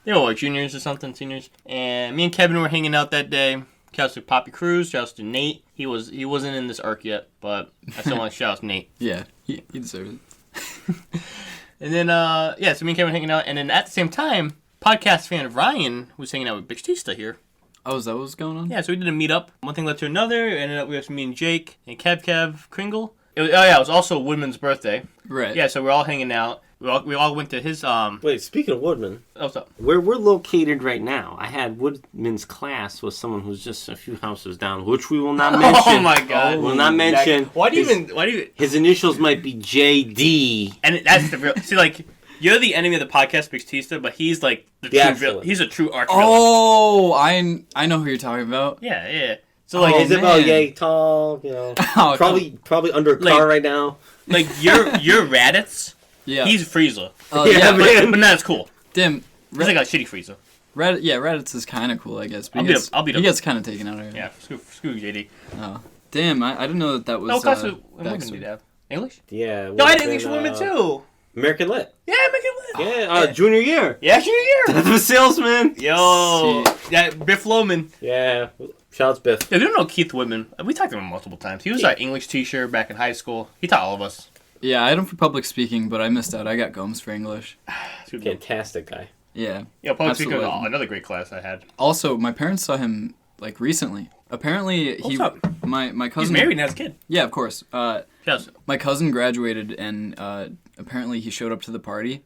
like juniors or something, seniors. And me and Kevin were hanging out that day. Shout out to Poppy Cruz. Shout out to Nate. He wasn't in this arc yet, but I still want to shout out to Nate. Yeah, he deserves it. And then so me and Kevin were hanging out, and then at the same time, podcast fan Ryan was hanging out with Bitchtista here. Oh, is that what was going on? Yeah, so we did a meetup. One thing led to another. Ended up with me and Jake and Kev Kringle. It was also Woodman's birthday. Right. Yeah, so we're all hanging out. We all went to his Wait, speaking of Woodman, what's up? Where we're located right now, I had Woodman's class with someone who's just a few houses down, which we will not mention. Oh my god. We will not mention. Why do you His initials might be JD. And that's the real see, like, you're the enemy of the podcast Bitchtista, but he's like he's a true arch villain. Oh, I know who you're talking about. Yeah. So like he's about yay tall, you know. Probably under a car right now. Like you're Raditz. Yeah. He's Frieza. Yeah, man. But that's cool. Damn. He's like a shitty Frieza. Raditz is kind of cool, I guess. But I'll beat him. He gets kind of taken out of here. Yeah, screw JD. Oh. Damn, I didn't know that was... No, class what women did have? English? Yeah. No, I had English women too. American Lit. Yeah, American Lit. Yeah, junior year. Yeah, junior year. That's a salesman. Yo. Yeah, Biff Loman. Yeah. Shout out to Biff. Yeah, we don't know Keith Woodman. We talked to him multiple times. He was our English teacher back in high school. He taught all of us. Yeah, I had him for public speaking, but I missed out. I got Gomes for English. Fantastic guy. Yeah. Yeah, public speaking was another great class I had. Also, my parents saw him like recently. Apparently, my cousin. He's married and has a kid. Yeah, of course. Yes. My cousin graduated, and apparently he showed up to the party.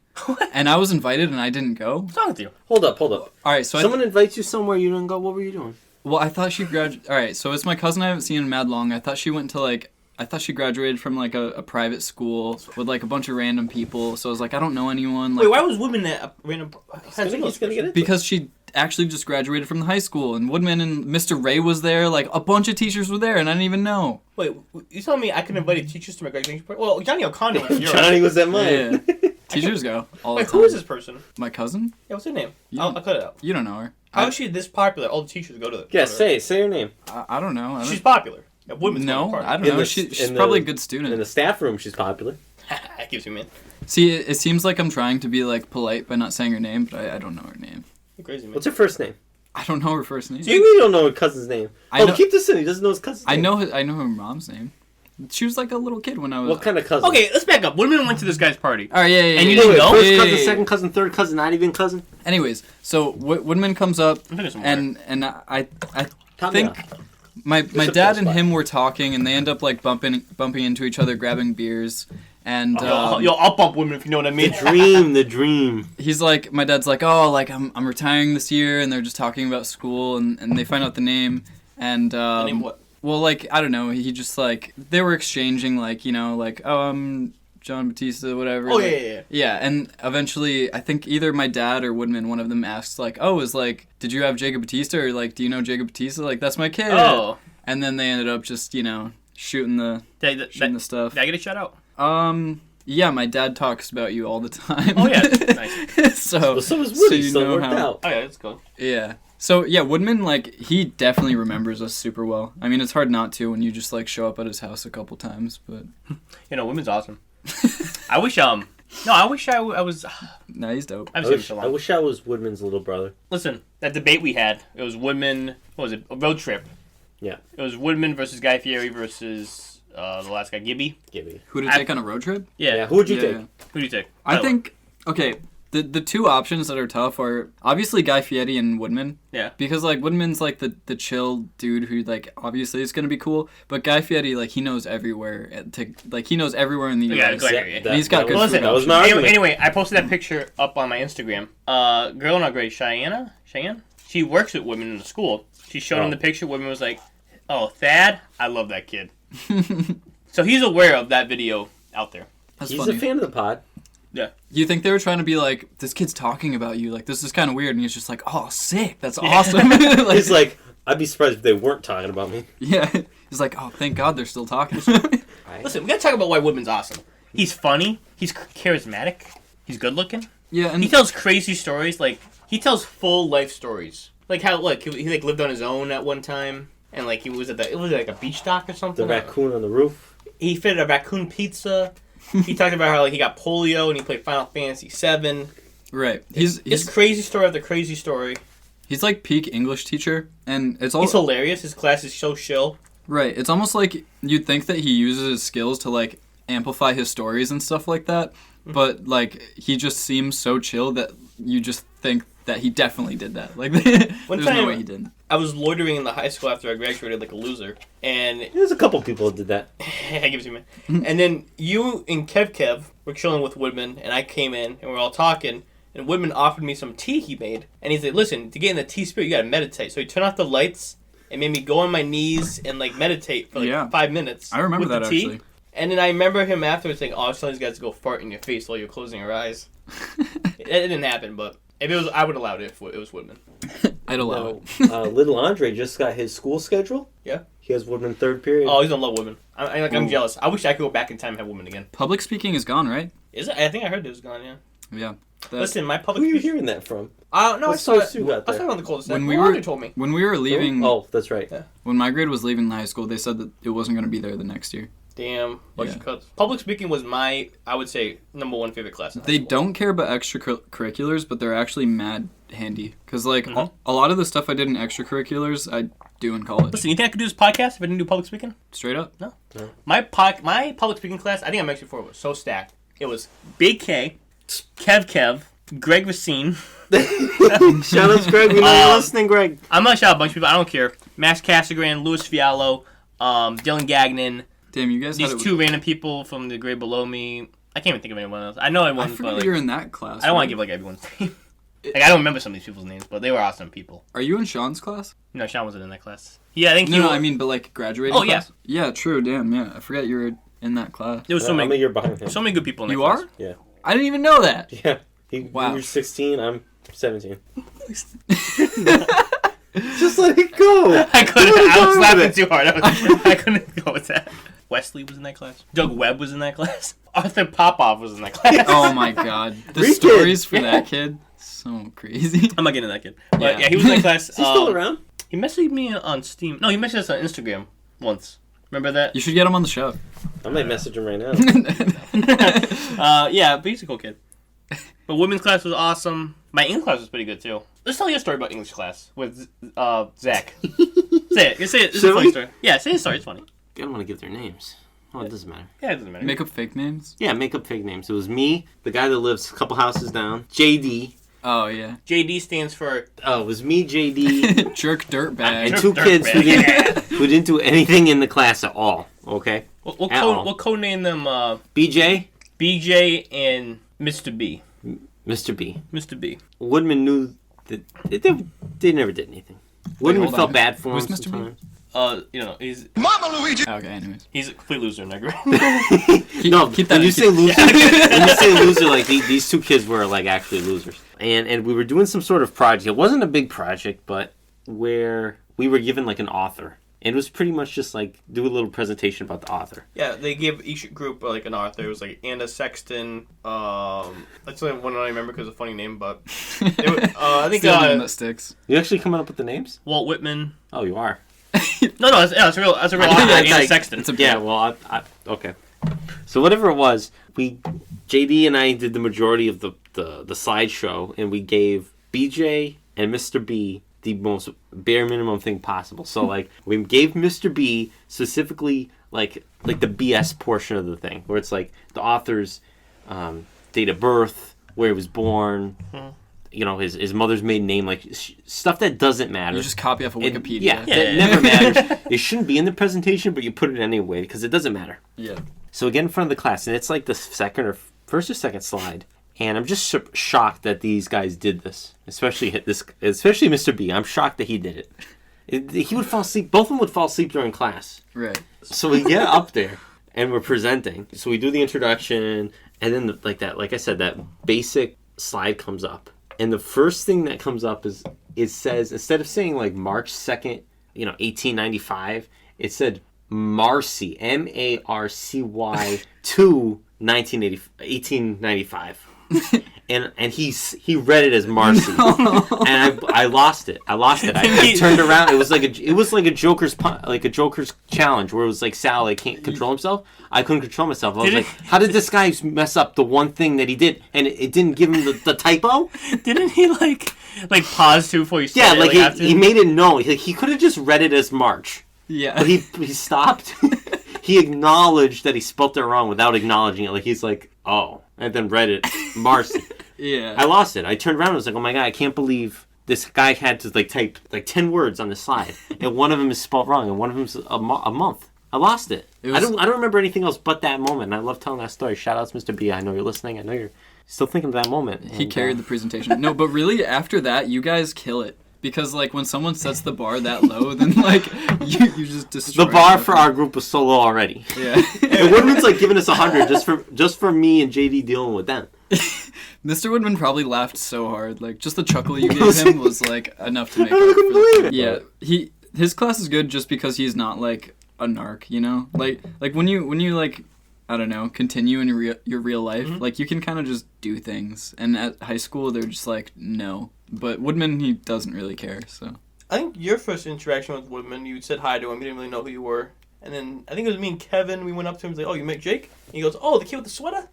And I was invited, and I didn't go. What's wrong with you? Hold up. All right, so someone invites you somewhere, you didn't go. What were you doing? Well, I thought she graduated. All right, so it's my cousin I haven't seen in mad long. I thought she went to like I thought she graduated from like a private school with like a bunch of random people. So I was like, I don't know anyone. Like, wait, why was Woodman a random? He's gonna get it. Because she actually just graduated from the high school, and Woodman and Mr. Ray was there. Like a bunch of teachers were there, and I didn't even know. Wait, you telling me I could invite teachers to my graduation party? Well, Johnny O'Connor was here. Johnny was at mine. Yeah. Teachers go all the Wait, time. who is this person? My cousin? Yeah, what's her name? You I'll don't- cut it out. You don't know her. How is she this popular? All the teachers go to the. Yeah, go to say her name. I don't know. She's popular. Yeah, Woodman's No, party. I don't In know. the- She's in the- probably a good student. In the staff room, she's popular. That gives me, man. See, it seems like I'm trying to be like polite by not saying her name, but I don't know her name. You're crazy, man. What's her first name? I don't know her first name. You don't know her cousin's name. I know- Keep this in. He doesn't know his cousin's name. I know her mom's name. She was like a little kid when I was. What kind of cousin? Okay, let's back up. Woodman went to this guy's party. All right, yeah. And you yeah. didn't go? First Yeah, cousin, yeah, yeah. second cousin, third cousin, not even cousin. Anyways, so Woodman comes up, I'm thinking some and I Top me think off. my a dad close and spot. him were talking, and they end up like bumping into each other, grabbing beers, and Yo, I'll bump Woodman if you know what I mean. The dream. he's like, my dad's like, oh, like I'm retiring this year, and they're just talking about school, and they find out the name, and name what? Well, like I don't know, he just like they were exchanging like like oh I'm John Batista whatever. Oh, like, yeah. Yeah, and eventually I think either my dad or Woodman, one of them asks like, oh, is like, did you have Jacob Batista, or like, do you know Jacob Batista? Like that's my kid. Oh. And then they ended up just shooting the stuff. Did I get a shout out? Yeah, my dad talks about you all the time. Oh, yeah. Nice. so Well, so was Woody, you so it know worked how- out. Oh, yeah, let's go. Yeah. So, yeah, Woodman, like, he definitely remembers us super well. I mean, it's hard not to when you just, like, show up at his house a couple times, but... You know, Woodman's awesome. I wish, no, I wish I was... Nah, he's dope. I've I seen him wish, so I long. wish I was Woodman's little brother. Listen, that debate we had, it was Woodman, what was it, a road trip. Yeah. It was Woodman versus Guy Fieri versus the last guy, Gibby. Gibby. Who to I- take on a road trip? Yeah. Who would you Yeah, take? yeah. Who do you take? I think, okay, the two options that are tough are obviously Guy Fieri and Woodman. Yeah. Because, like, Woodman's, like, the chill dude who, like, obviously is going to be cool. But Guy Fieri, like, he knows everywhere. He knows everywhere in the Yeah, US. go ahead. And he's got good was, food that was options. my argument. Anyway, I posted that picture up on my Instagram. Girl in our grade, Cheyenne? She works with Woodman in the school. She showed him the picture. Woodman was like, oh, Thad? I love that kid. So he's aware of that video out there. That's He's funny. a fan of the pod. Yeah. You think they were trying to be like, this kid's talking about you, like, this is kind of weird, and he's just like, oh, sick, that's awesome. Like, He's like, I'd be surprised if they weren't talking about me. yeah, he's like, oh, thank God they're still talking. Listen, we gotta talk about why Woodman's awesome. He's funny. He's charismatic. He's good looking. Yeah, and He tells crazy stories. Like, he tells full life stories. Like how, like, he like lived on his own at one time. And, like, he was at it was like a beach dock or The something. raccoon on the roof. He fitted a raccoon pizza. He talked about how, like, he got polio and he played Final Fantasy VII. right, It's crazy story after crazy story. he's like peak English teacher, and it's He's also hilarious. His class is so chill. right. It's almost like you'd think that he uses his skills to like amplify his stories and stuff like that, but like he just seems so chill that you just think that he definitely did that. Like, there's no time- way he didn't. I was loitering in the high school after I graduated like a loser. And There's a couple people that did that. I give it to you, man. And then you and Kev were chilling with Woodman, and I came in, and we were all talking, and Woodman offered me some tea he made. And he said, listen, to get in the tea spirit, you gotta meditate. So he turned off the lights and made me go on my knees and, like, meditate for, like, Yeah. 5 minutes. I remember with that, the tea. actually. And then I remember him afterwards saying, oh, I was telling these guys to go fart in your face while you're closing your eyes. It didn't happen, but if it was, I would allow it if it was Woodman. I'd allow No, it. little Andre just got his school schedule. Yeah. He has Woodman third period. Oh, he's gonna love Woodman. I'm jealous. I wish I could go back in time and have Woodman again. Public speaking is gone, right? Is it? I think I heard it was gone, yeah. Yeah. That- Listen, my Who public are you speech- hearing that from? No, I What saw it. source you got I there? saw it on the cul-de-sac. When we Well, were Andre told me. when we were leaving, Oh, that's right. when my grade was leaving the high school, they said that it wasn't going to be there the next year. Damn, bunch Yeah. of cuts. Public speaking was my, I would say, number one favorite class. In high They school. don't care about extracurriculars, but they're actually mad handy. Because, like, Mhm. a lot of the stuff I did in extracurriculars, I do in college. Listen, you think I could do this podcast if I didn't do public speaking? Straight up. My public speaking class, I think I mentioned before, was so stacked. It was Big K, Kev, Greg Racine. Shout out to Greg. We know you're listening, Greg. I'm gonna shout out a bunch of people. I don't care. Max Casagran, Louis Fiallo, Dylan Gagnon. Damn, you guys These had it. two random people from the grade below me. I can't even think of anyone else. I know I everyone, but forgot like, you're in that class. I don't want right? to give like everyone's name. Like, I don't remember some of these people's names, but they were awesome people. Are you in Sean's class? No, Sean wasn't in that class. Yeah, I think No, I mean, but like graduating class? Yeah. Yeah, true, damn, yeah. I forgot you were in that class. There was I'm a year behind him. so many good people in that You class. are? Yeah. I didn't even know that. Yeah. Wow. You're 16, I'm 17. Just let it go. I couldn't. I was laughing too hard. I couldn't go with that. Wesley was in that class. Doug Webb was in that class. Arthur Popoff was in that class. Oh my god. The Great stories kid. for that kid, so crazy. I'm not getting that kid. But yeah, he was in that class. Is he still around? He messaged me on Steam. No, he messaged us on Instagram once. Remember that? You should get him on the show. I might message him right now. Yeah, but he's a cool kid. But women's class was awesome. My English class was pretty good too. Let's tell you a story about English class with Zach. Say it. Say it. This is a funny story. Yeah, say a story. It's funny. I don't want to give their names. Oh, it doesn't matter. Yeah, it doesn't matter. Make up fake names? Yeah, make up fake names. It was me, the guy that lives a couple houses down, JD. Oh, yeah. JD stands for... Oh, it was me, JD, Jerk dirtbag. and two kids who didn't do anything in the class at all. Okay? We'll codename them BJ, BJ and Mr. B. Mr. B. Mr. B. Woodman knew that they never did anything. Woodman hold felt on. bad for him Who's Mr. B? sometimes. He's Okay, anyways. a complete loser, and I agree. No, keep that when in. you say loser, when you say loser, like these two kids were like actually losers. And we were doing some sort of project. It wasn't a big project, but where we were given like an author. And it was pretty much just like do a little presentation about the author. Yeah, they give each group like an author. It was like Anna Sexton. That's the one I remember because it's a funny name, but it was, I think It's the only one that sticks. You actually coming up with the names? Walt Whitman. Oh, you are. No, that's a real author. Anna Sexton. Yeah, well, okay. So whatever it was, JD and I did the majority of the slideshow, and we gave BJ and Mr. B the most bare minimum thing possible. So like we gave Mr. B specifically like the BS portion of the thing, where it's like the author's date of birth, where he was born, his mother's maiden name, like stuff that doesn't matter. You just copy off of Wikipedia. Yeah, that never matters. It shouldn't be in the presentation, but you put it anyway because it doesn't matter. Yeah. So again, in front of the class, and it's like the first or second slide, and I'm just shocked that these guys did this, especially Mr. B. I'm shocked that he did it. He would fall asleep. Both of them would fall asleep during class. Right. So we get up there and we're presenting. So we do the introduction, and then like I said, that basic slide comes up, and the first thing that comes up is it says, instead of saying like March 2nd, 1895, it said Marcy, Marcy 2 1895. And he read it as Marcy, and I lost it. I turned around. It was like a Joker's challenge where it was like Sal can't control himself. I couldn't control myself. I was like, how did this guy mess up the one thing that he did, and it didn't give him the typo? Didn't he like pause too before you said it? Yeah, he made it known. He could have just read it as March. Yeah. But he stopped. He acknowledged that he spelt it wrong without acknowledging it. Like he's like, oh, and then read it Marcy. Yeah. I lost it. I turned around and was like, oh my god, I can't believe this guy had to like type like 10 words on the slide, and one of them is spelled wrong, and one of them is a month. I lost it. I don't remember anything else but that moment. And I love telling that story. Shout outs, Mr. B. I know you're listening. I know you're still thinking of that moment. He carried the presentation. No, but really after that, you guys kill it. Because, like, when someone sets the bar that low, then, like, you just destroy the bar it. for our group was so low already. Yeah. And Woodman's, like, giving us 100 just for me and JD dealing with them. Mr. Woodman probably laughed so hard. Like, just the chuckle you gave him was, like, enough to make up for believe it. Yeah. His class is good just because he's not, like, a narc, you know? Like when you like, I don't know, continue in your real life, like, you can kind of just do things. And at high school, they're just like, no. But Woodman, he doesn't really care, so. I think your first interaction with Woodman, you said hi to him. You didn't really know who you were. And then I think it was me and Kevin. We went up to him and was like, oh, you met Jake? And he goes, oh, the kid with the sweater?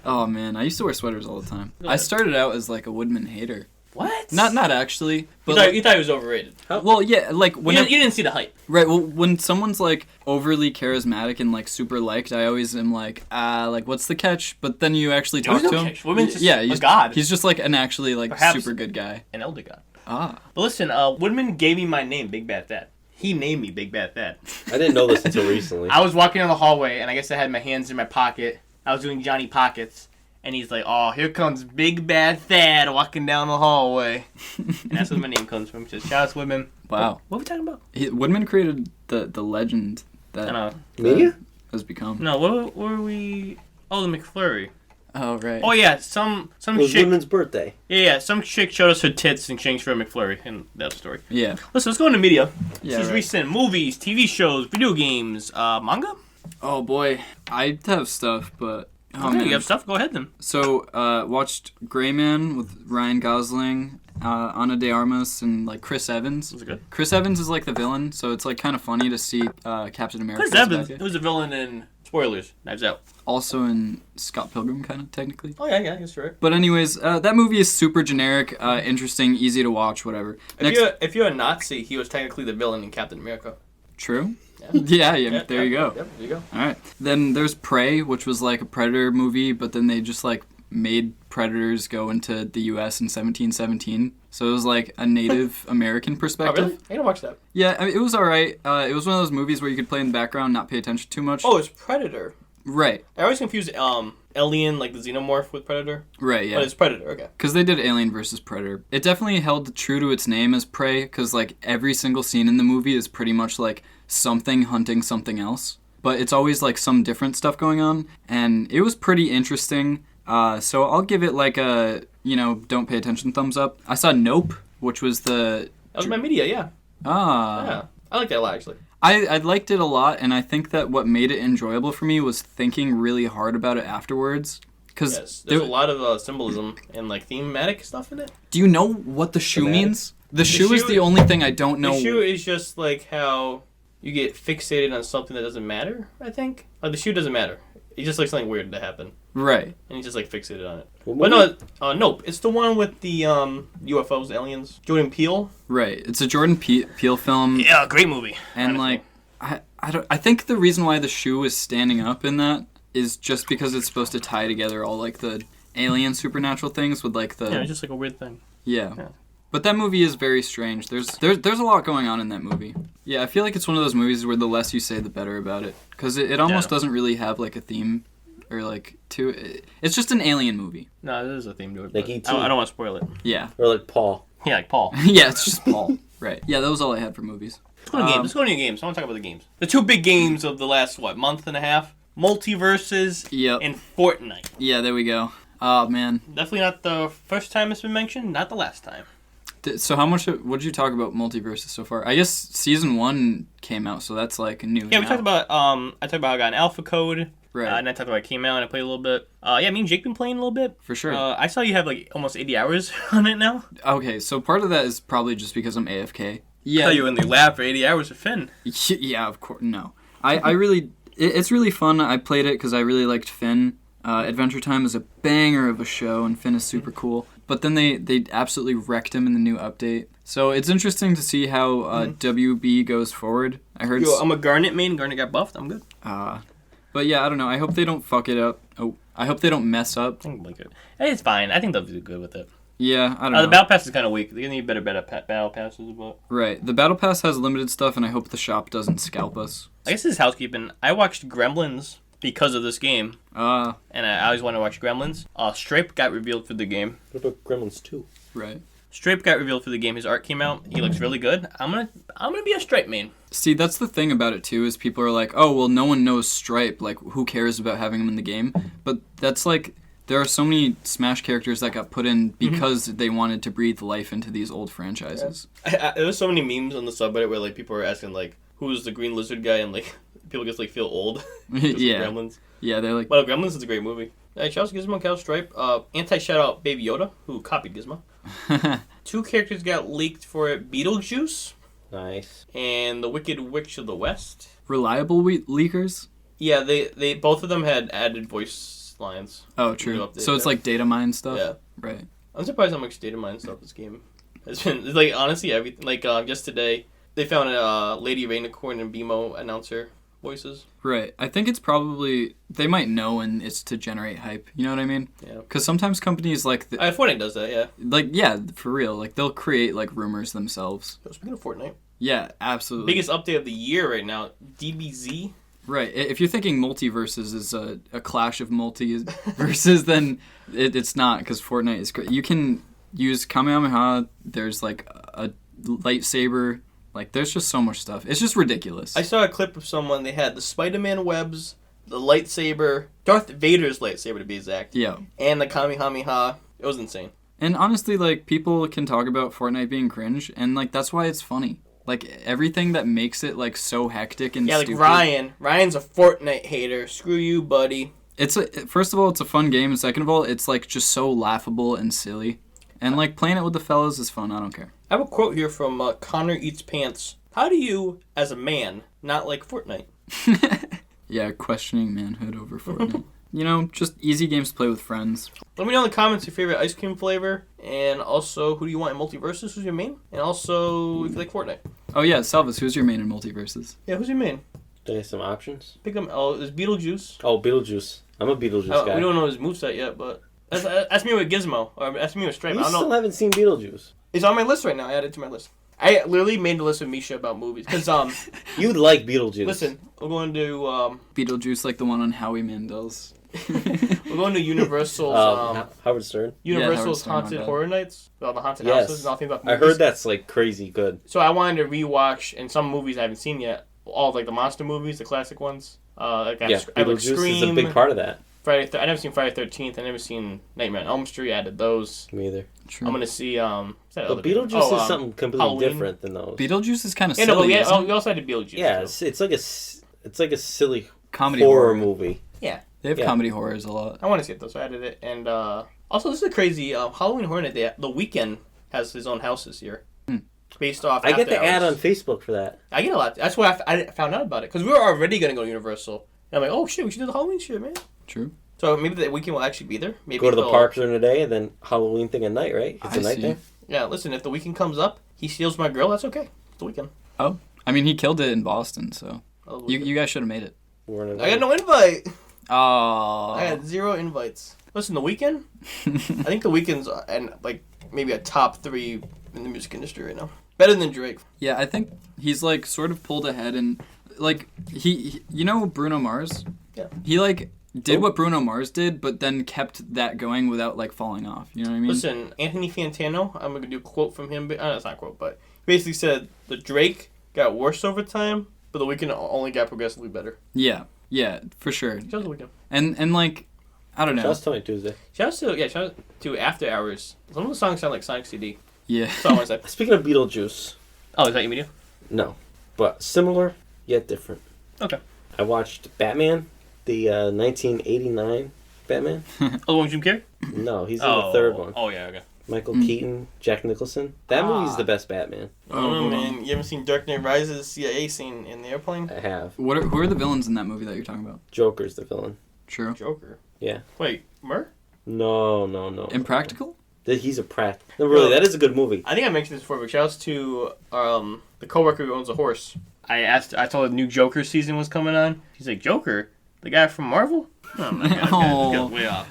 Oh, man. I used to wear sweaters all the time. I started out as, like, a Woodman hater. What? Not actually. But you thought he was overrated. Well, yeah, like when you didn't see the hype. Right. Well, when someone's like overly charismatic and like super liked, I always am like, like what's the catch? But then you actually talk to him. Catch. Woodman's just he's a god. He's just like an actually like Perhaps super good guy. An elder god. Ah. But listen, Woodman gave me my name, Big Bad Thad. He named me Big Bad Thad. I didn't know this until recently. I was walking down the hallway, and I guess I had my hands in my pocket. I was doing Johnny Pockets, And he's like, oh, here comes Big Bad Thad walking down the hallway. And that's where my name comes from. Just shout out to Woodman. Wow. What are we talking about? Woodman created the legend that has become. No, what were we... Oh, the McFlurry. Oh, right. Oh, yeah, some It was chick... Woodman's birthday. Yeah, some chick showed us her tits in exchange for a McFlurry. And that's the story. Yeah. Listen, let's go into media. Yeah, This is right. recent. Movies, TV shows, video games, manga? Oh, boy. I have stuff, but... Oh, Okay, man. you have stuff? Go ahead, then. So, watched Gray Man with Ryan Gosling, Ana de Armas, and, like, Chris Evans. Was it good? Chris Evans is, like, the villain, so it's, like, kind of funny to see Captain America. Chris Evans, who was a villain in... Spoilers. Knives Out. Also in Scott Pilgrim, kind of, technically. Oh, yeah, that's right. But anyways, that movie is super generic, interesting, easy to watch, whatever. If you're a Nazi, he was technically the villain in Captain America. True. Yeah, there you go. Yep, there you go. All right. Then there's Prey, which was like a Predator movie, but then they just like made Predators go into the U.S. in 1717. So it was like a Native American Oh, perspective. really? I gotta watch that. Yeah, I mean, it was all right. It was one of those movies where you could play in the background, not pay attention too much. Oh, it's Predator. Right. I always confuse Alien, like the Xenomorph, with Predator. Right, yeah. But it's Predator, okay. Because they did Alien versus Predator. It definitely held true to its name as Prey, because like every single scene in the movie is pretty much like something hunting something else. But it's always like some different stuff going on, and it was pretty interesting. So I'll give it like a, don't pay attention thumbs up. I saw Nope, which was the... That was my media, yeah. Yeah. I like that a lot, actually. I liked it a lot, and I think that what made it enjoyable for me was thinking really hard about it afterwards. Cause Yes, there's a lot of symbolism and like thematic stuff in it. Do you know what the shoe means? The shoe is the only thing I don't know. The shoe is just like how you get fixated on something that doesn't matter, I think. Like the shoe doesn't matter. It's just like something weird to happen. Right. And you just like fixated on it. But no, Nope. It's the one with the UFOs, aliens. Jordan Peele. Right. It's a Jordan Peele film. Yeah, great movie. And like, I think the reason why the shoe is standing up in that is just because it's supposed to tie together all like the alien supernatural things with like the... Yeah, it's just like a weird thing. Yeah. But that movie is very strange. There's a lot going on in that movie. Yeah, I feel like it's one of those movies where the less you say, the better about it. Because it almost doesn't really have like a theme or like to it. It's just an alien movie. No, there is a theme to it. Like I E.T. don't want to spoil it. Yeah. Or like Paul. Yeah, like Paul. Yeah, it's just Paul. Right. Yeah, that was all I had for movies. Let's go to games. Let's go to your games. I want to talk about the games. The two big games of the last, month and a half? Multiverses and Fortnite. Yeah, there we go. Oh, man. Definitely not the first time it's been mentioned, not the last time. So what did you talk about Multiverses so far? I guess Season 1 came out, so that's like new. Yeah, we talked about, I talked about how I got an alpha code. Right. And I talked about it came out and I played a little bit. Yeah, me and Jake been playing a little bit. For sure. I saw you have like almost 80 hours on it now. Okay, so part of that is probably just because I'm AFK. Yeah. I thought you were in the lab for 80 hours with Finn. Yeah, of course. No. I really... It's really fun. I played it because I really liked Finn. Adventure Time is a banger of a show, and Finn is super cool. But then they absolutely wrecked him in the new update. So it's interesting to see how WB goes forward. I heard... Yo, I'm a Garnet main. Garnet got buffed. I'm good. But yeah, I don't know. I hope they don't fuck it up. Oh, I hope they don't mess up. I think it. It's fine. I think they'll do good with it. Yeah, I don't know. The Battle Pass is kind of weak. They need better Battle Passes, but... Right. The Battle Pass has limited stuff, and I hope the shop doesn't scalp us. I guess this is housekeeping. I watched Gremlins because of this game. And I always wanted to watch Gremlins. Stripe got revealed for the game. What about Gremlins 2? Right. Stripe got revealed for the game. His art came out. He looks really good. I'm gonna be a Stripe main. See, that's the thing about it too, is people are like, oh, well, no one knows Stripe. Like, who cares about having him in the game? But that's like, there are so many Smash characters that got put in because they wanted to breathe life into these old franchises. Yeah. There was so many memes on the subreddit where like people were asking like, who's the Green Lizard guy, and like people just like feel old. Yeah. Gremlins. Yeah, they're like. But Gremlins is a great movie. Shout out to Gizmo, Cal Stripe. Anti-shout out Baby Yoda, who copied Gizmo. 2 characters got leaked for it: Beetlejuice. Nice. And the Wicked Witch of the West. Reliable leakers? Yeah, they both of them had added voice lines. Oh, true. So it's like data mine stuff? Yeah. Right. I'm surprised how much data mine stuff this game has been. It's like, honestly, everything. Like, just today, they found Lady Rainicorn and BMO announcer voices. Right. I think it's probably... They might know, and it's to generate hype. You know what I mean? Yeah. Because sometimes companies like... Fortnite does that, yeah. Like, yeah, for real. Like, they'll create, like, rumors themselves. Speaking of Fortnite. Yeah, absolutely. Biggest update of the year right now, DBZ. Right. If you're thinking Multiverses is a clash of multiverses, then it's not, because Fortnite is great. You can use Kamehameha. There's like a lightsaber. Like, there's just so much stuff. It's just ridiculous. I saw a clip of someone. They had the Spider-Man webs, the lightsaber, Darth Vader's lightsaber to be exact. Yeah. And the Kamehameha. It was insane. And honestly, like, people can talk about Fortnite being cringe, and like that's why it's funny. Like, everything that makes it like so hectic and stupid. Like Ryan's a Fortnite hater. Screw you, buddy. First of all, it's a fun game, and second of all, it's like just so laughable and silly. And like playing it with the fellas is fun. I don't care. I have a quote here from Connor Eats Pants. How do you, as a man, not like Fortnite? Yeah, questioning manhood over Fortnite. You know, just easy games to play with friends. Let me know in the comments your favorite ice cream flavor, and also who do you want in Multiverses? Who's your main? And also if you like Fortnite. Oh yeah, Salvas, who's your main in Multiverses? Yeah, who's your main? Do you have some options? Pick them. Oh, there's Beetlejuice. Oh, Beetlejuice. I'm a Beetlejuice guy. We don't know his moveset yet, but that's me with Gizmo. Or that's me with Stripe. I don't know. still haven't seen Beetlejuice. It's on my list right now. I added it to my list. I literally made a list with Misha about movies. Because, You'd like Beetlejuice. listen, we're going to, Beetlejuice, like the one on Howie Mandel's. we're going to Universal's, Howard Stern. Universal's Howard Haunted Stern, Horror Nights. All the haunted Yes. houses and all things about I movies. heard that's like crazy good. So I wanted to rewatch, and some movies I haven't seen yet, all like the monster movies, the classic ones. Like I have like Beetlejuice Scream, is a big part of that. I never seen Friday 13th. I never seen Nightmare on Elm Street. I added those. Me either. True. I'm gonna see But Beetlejuice is something completely Halloween. different than those. Beetlejuice is kind of Yeah, silly. no, we isn't it? also had Beetlejuice. Yeah, too. it's like a silly Comedy horror movie. Yeah. They have Yeah. comedy horrors a lot. I want to see it though, so I added it. And also, this is a crazy Halloween Horror Night. The Weeknd has his own house this year, based off. I get the After ad on Hours. Facebook for that. I get a lot. That's why I found out about it, because we were already gonna go to Universal. And I'm like, oh shit, we should do the Halloween shit, man. True. So maybe the Weeknd will actually be there. Maybe Go to the he'll- park during the day and then Halloween thing at night, right? It's I a night see. there. Yeah, listen, if the Weeknd comes up, he steals my girl. That's okay. It's the Weeknd. Oh, I mean, he killed it in Boston, so I love the Weeknd. you guys should have made it. I got no invite. Oh. I had 0 invites. Listen, the Weeknd. I think the Weeknd's and like maybe a top 3 in the music industry right now. Better than Drake. Yeah, I think he's like sort of pulled ahead, and like he you know Bruno Mars? Yeah. He like did what Bruno Mars did, but then kept that going without like falling off. You know what I mean? Listen, Anthony Fantano, I'm going to do a quote from him. It's not a quote, but he basically said the Drake got worse over time, but the Weeknd only got progressively better. Yeah, for sure. Shout out to the Weeknd. And like, I don't know. Just Tony Tuesday. Shout out to After Hours. Some of the songs sound like Sonic CD. Yeah. That's all I want to say. Speaking of Beetlejuice, Oh, is that your media? no, but similar yet different. Okay. I watched Batman, the 1989 Batman. Oh, the one with Jim Carrey? No, he's in the third one. Oh, yeah, okay. Michael Keaton, Jack Nicholson. That movie's the best Batman. I don't know, man. You haven't seen Dark Knight Rises CIA scene in the airplane? I have. Who are the villains in that movie that you're talking about? Joker's the villain. True. Joker. Yeah. Wait, Murr? No. Impractical? He's a prat. No, really, that is a good movie. I think I mentioned this before, but shouts to the coworker who owns a horse. I told him the new Joker season was coming on. He's like, Joker? The guy from Marvel? Oh my god, Oh. got way off.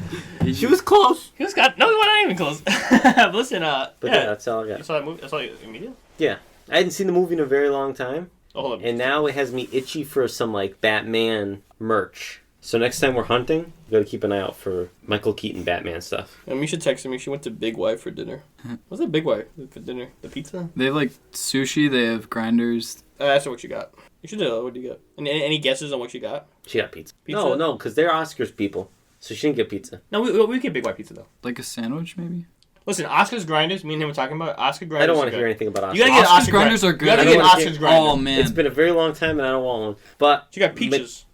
She was close. He was got no, we're not even close. But listen, But yeah, that's all I You got. saw that movie? I saw it immediately. Yeah. I hadn't seen the movie in a very long time. Oh, hold on. And now it has me itchy for some, like, Batman merch. So next time we're hunting, we gotta keep an eye out for Michael Keaton Batman stuff. And Misha texted me. She went to Big Y for dinner. What's that Big Y for dinner? The pizza? They have like sushi. They have grinders. Ask her what you got. You should know. What do you got? And any guesses on what you got? She got pizza. Pizza? No, because they're Oscars people. So she didn't get pizza. No, we get Big Y pizza though. Like a sandwich, maybe. Listen, Oscar's grinders. Me and him were talking about Oscar grinders. I don't want are to good. hear anything about Oscars. You gotta get Oscar's Oscar grinders are good. You gotta I get don't wanna Oscar's get- grinders. Oh man. It's been a very long time and I don't want one. But She got peaches.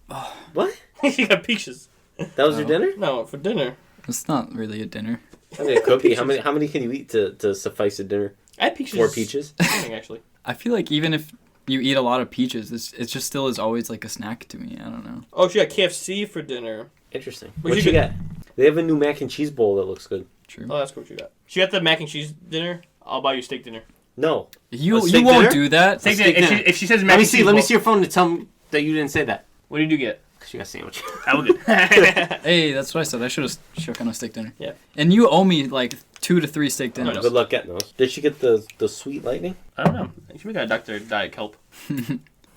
what? She got peaches. That was your dinner? No, for dinner. It's not really a dinner. I mean, it could be. How many can you eat to suffice a dinner? I had peaches. 4 peaches? Morning, actually. I feel like even if you eat a lot of peaches, it just still is always like a snack to me. I don't know. Oh, she got KFC for dinner. Interesting. What What you you get? got? They have a new mac and cheese bowl that looks good. True. Oh, that's cool. What you got? She got the mac and cheese dinner. I'll buy you steak dinner. No. You steak won't dinner? do that. Steak steak dinner. dinner. If she says mac Let me and see. cheese Let me bowl- see your phone to tell me that you didn't say that. What did you get? Because you got a sandwich. I will get. Hey, that's what I said. I should have shook on a steak dinner. Yeah. And you owe me like 2 to 3 steak dinners. no. Good luck getting those. Did she get the sweet lightning? I don't know. She got a Dr. Diet Kelp.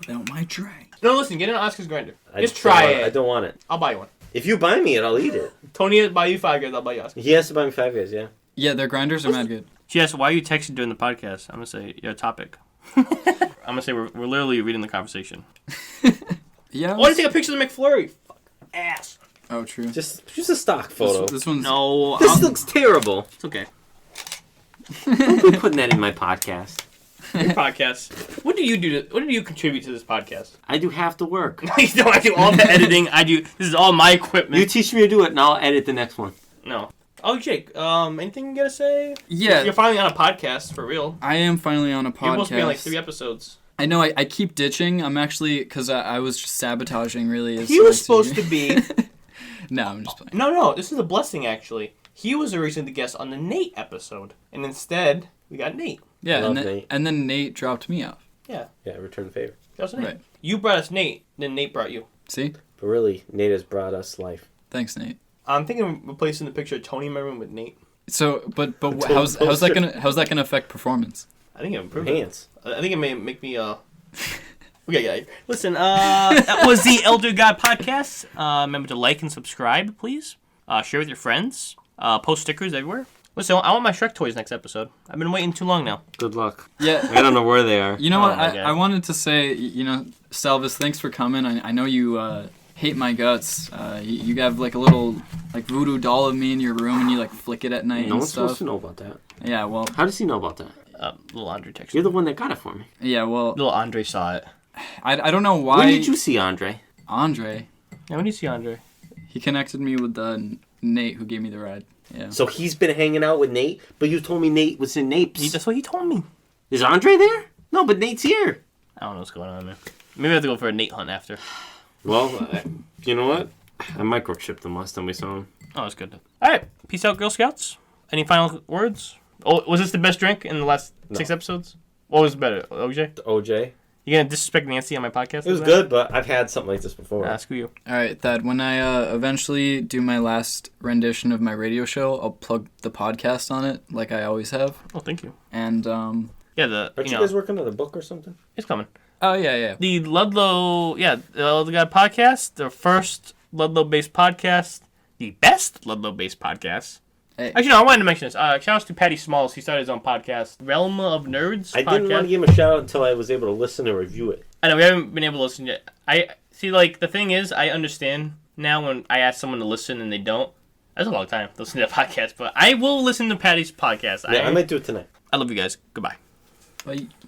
without my tray. No, listen, get an Oscar's grinder. Just try it. I don't want it. I'll buy you one. If you buy me it, I'll eat it. Tony will buy you $5, I'll buy you Oscar. He has to buy me $5, yeah. Yeah, their grinders are mad good. She asked, why are you texting during the podcast? I'm going to say, your topic. I'm going to say, we're literally reading the conversation. Yeah. I want to take a picture of the McFlurry. Fuck. Ass. Oh, true. Just a stock photo. This one's... No. This looks terrible. It's okay. Don't be putting that in my podcast. Your podcast. What do you contribute to this podcast? I do half the work. No, you don't. I do all the editing. This is all my equipment. You teach me to do it, and I'll edit the next one. No. Oh, Jake. Anything you gotta say? Yeah. You're finally on a podcast for real. I am finally on a podcast. You're supposed to be on like 3 episodes. I know. I keep ditching. I'm actually because I was just sabotaging. Really, He was supposed to be. No, I'm just playing. No. This is a blessing actually. He was originally the guest on the Nate episode, and instead we got Nate. Yeah, Nate. and then Nate dropped me off. Yeah. Yeah, return the favor. That was Nate. Right. You brought us Nate, then Nate brought you. See? But really, Nate has brought us life. Thanks, Nate. I'm thinking of replacing the picture of Tony in my room with Nate. So, but how's that gonna affect performance? I think it improved. Enhance. I think it may make me Okay, yeah. Listen, that was the Elder God podcast. Remember to like and subscribe, please. Share with your friends. Post stickers everywhere. Listen, I want my Shrek toys next episode. I've been waiting too long now. Good luck. Yeah. I don't know where they are. You know what? my God. I wanted to say, Salvas, thanks for coming. I know you hate my guts. You have like a little like voodoo doll of me in your room, and you like flick it at night No and one's stuff. supposed to know about that. Yeah, well. How does he know about that? Little Andre texted. You're the one that got it for me. Yeah, well. Little Andre saw it. I don't know why. When did you see Andre? Andre. Yeah, when did you see Andre? He connected me with Nate, who gave me the ride. Yeah. So he's been hanging out with Nate, but you told me Nate was in Naples. That's what he told me. Is Andre there? No, but Nate's here. I don't know what's going on there. Maybe I have to go for a Nate hunt after. Well, you know what? I microchipped them last time we saw him. Oh, that's good. All right. Peace out, Girl Scouts. Any final words? Oh, was this the best drink in the last 6 episodes? What was better, OJ? OJ. You gonna disrespect Nancy on my podcast? It was good, but I've had something like this before. Screw you. All right, Thad. When I eventually do my last rendition of my radio show, I'll plug the podcast on it, like I always have. Oh, thank you. And Yeah, Aren't you guys working on a book or something? it's coming. oh yeah. The Ludlow, the Ludlow God podcast, the first Ludlow-based podcast, the best Ludlow-based podcast. Hey. Actually, no, I wanted to mention this. Shout out to Patty Smalls. He started his own podcast, Realm of Nerds I podcast. didn't want to give him a shout out until I was able to listen and review it. I know, we haven't been able to listen yet. I see, like, the thing is, I understand now when I ask someone to listen and they don't. That's a long time to listen to a podcast, but I will listen to Patty's podcast. Yeah, I might do it tonight. I love you guys. Goodbye. Bye.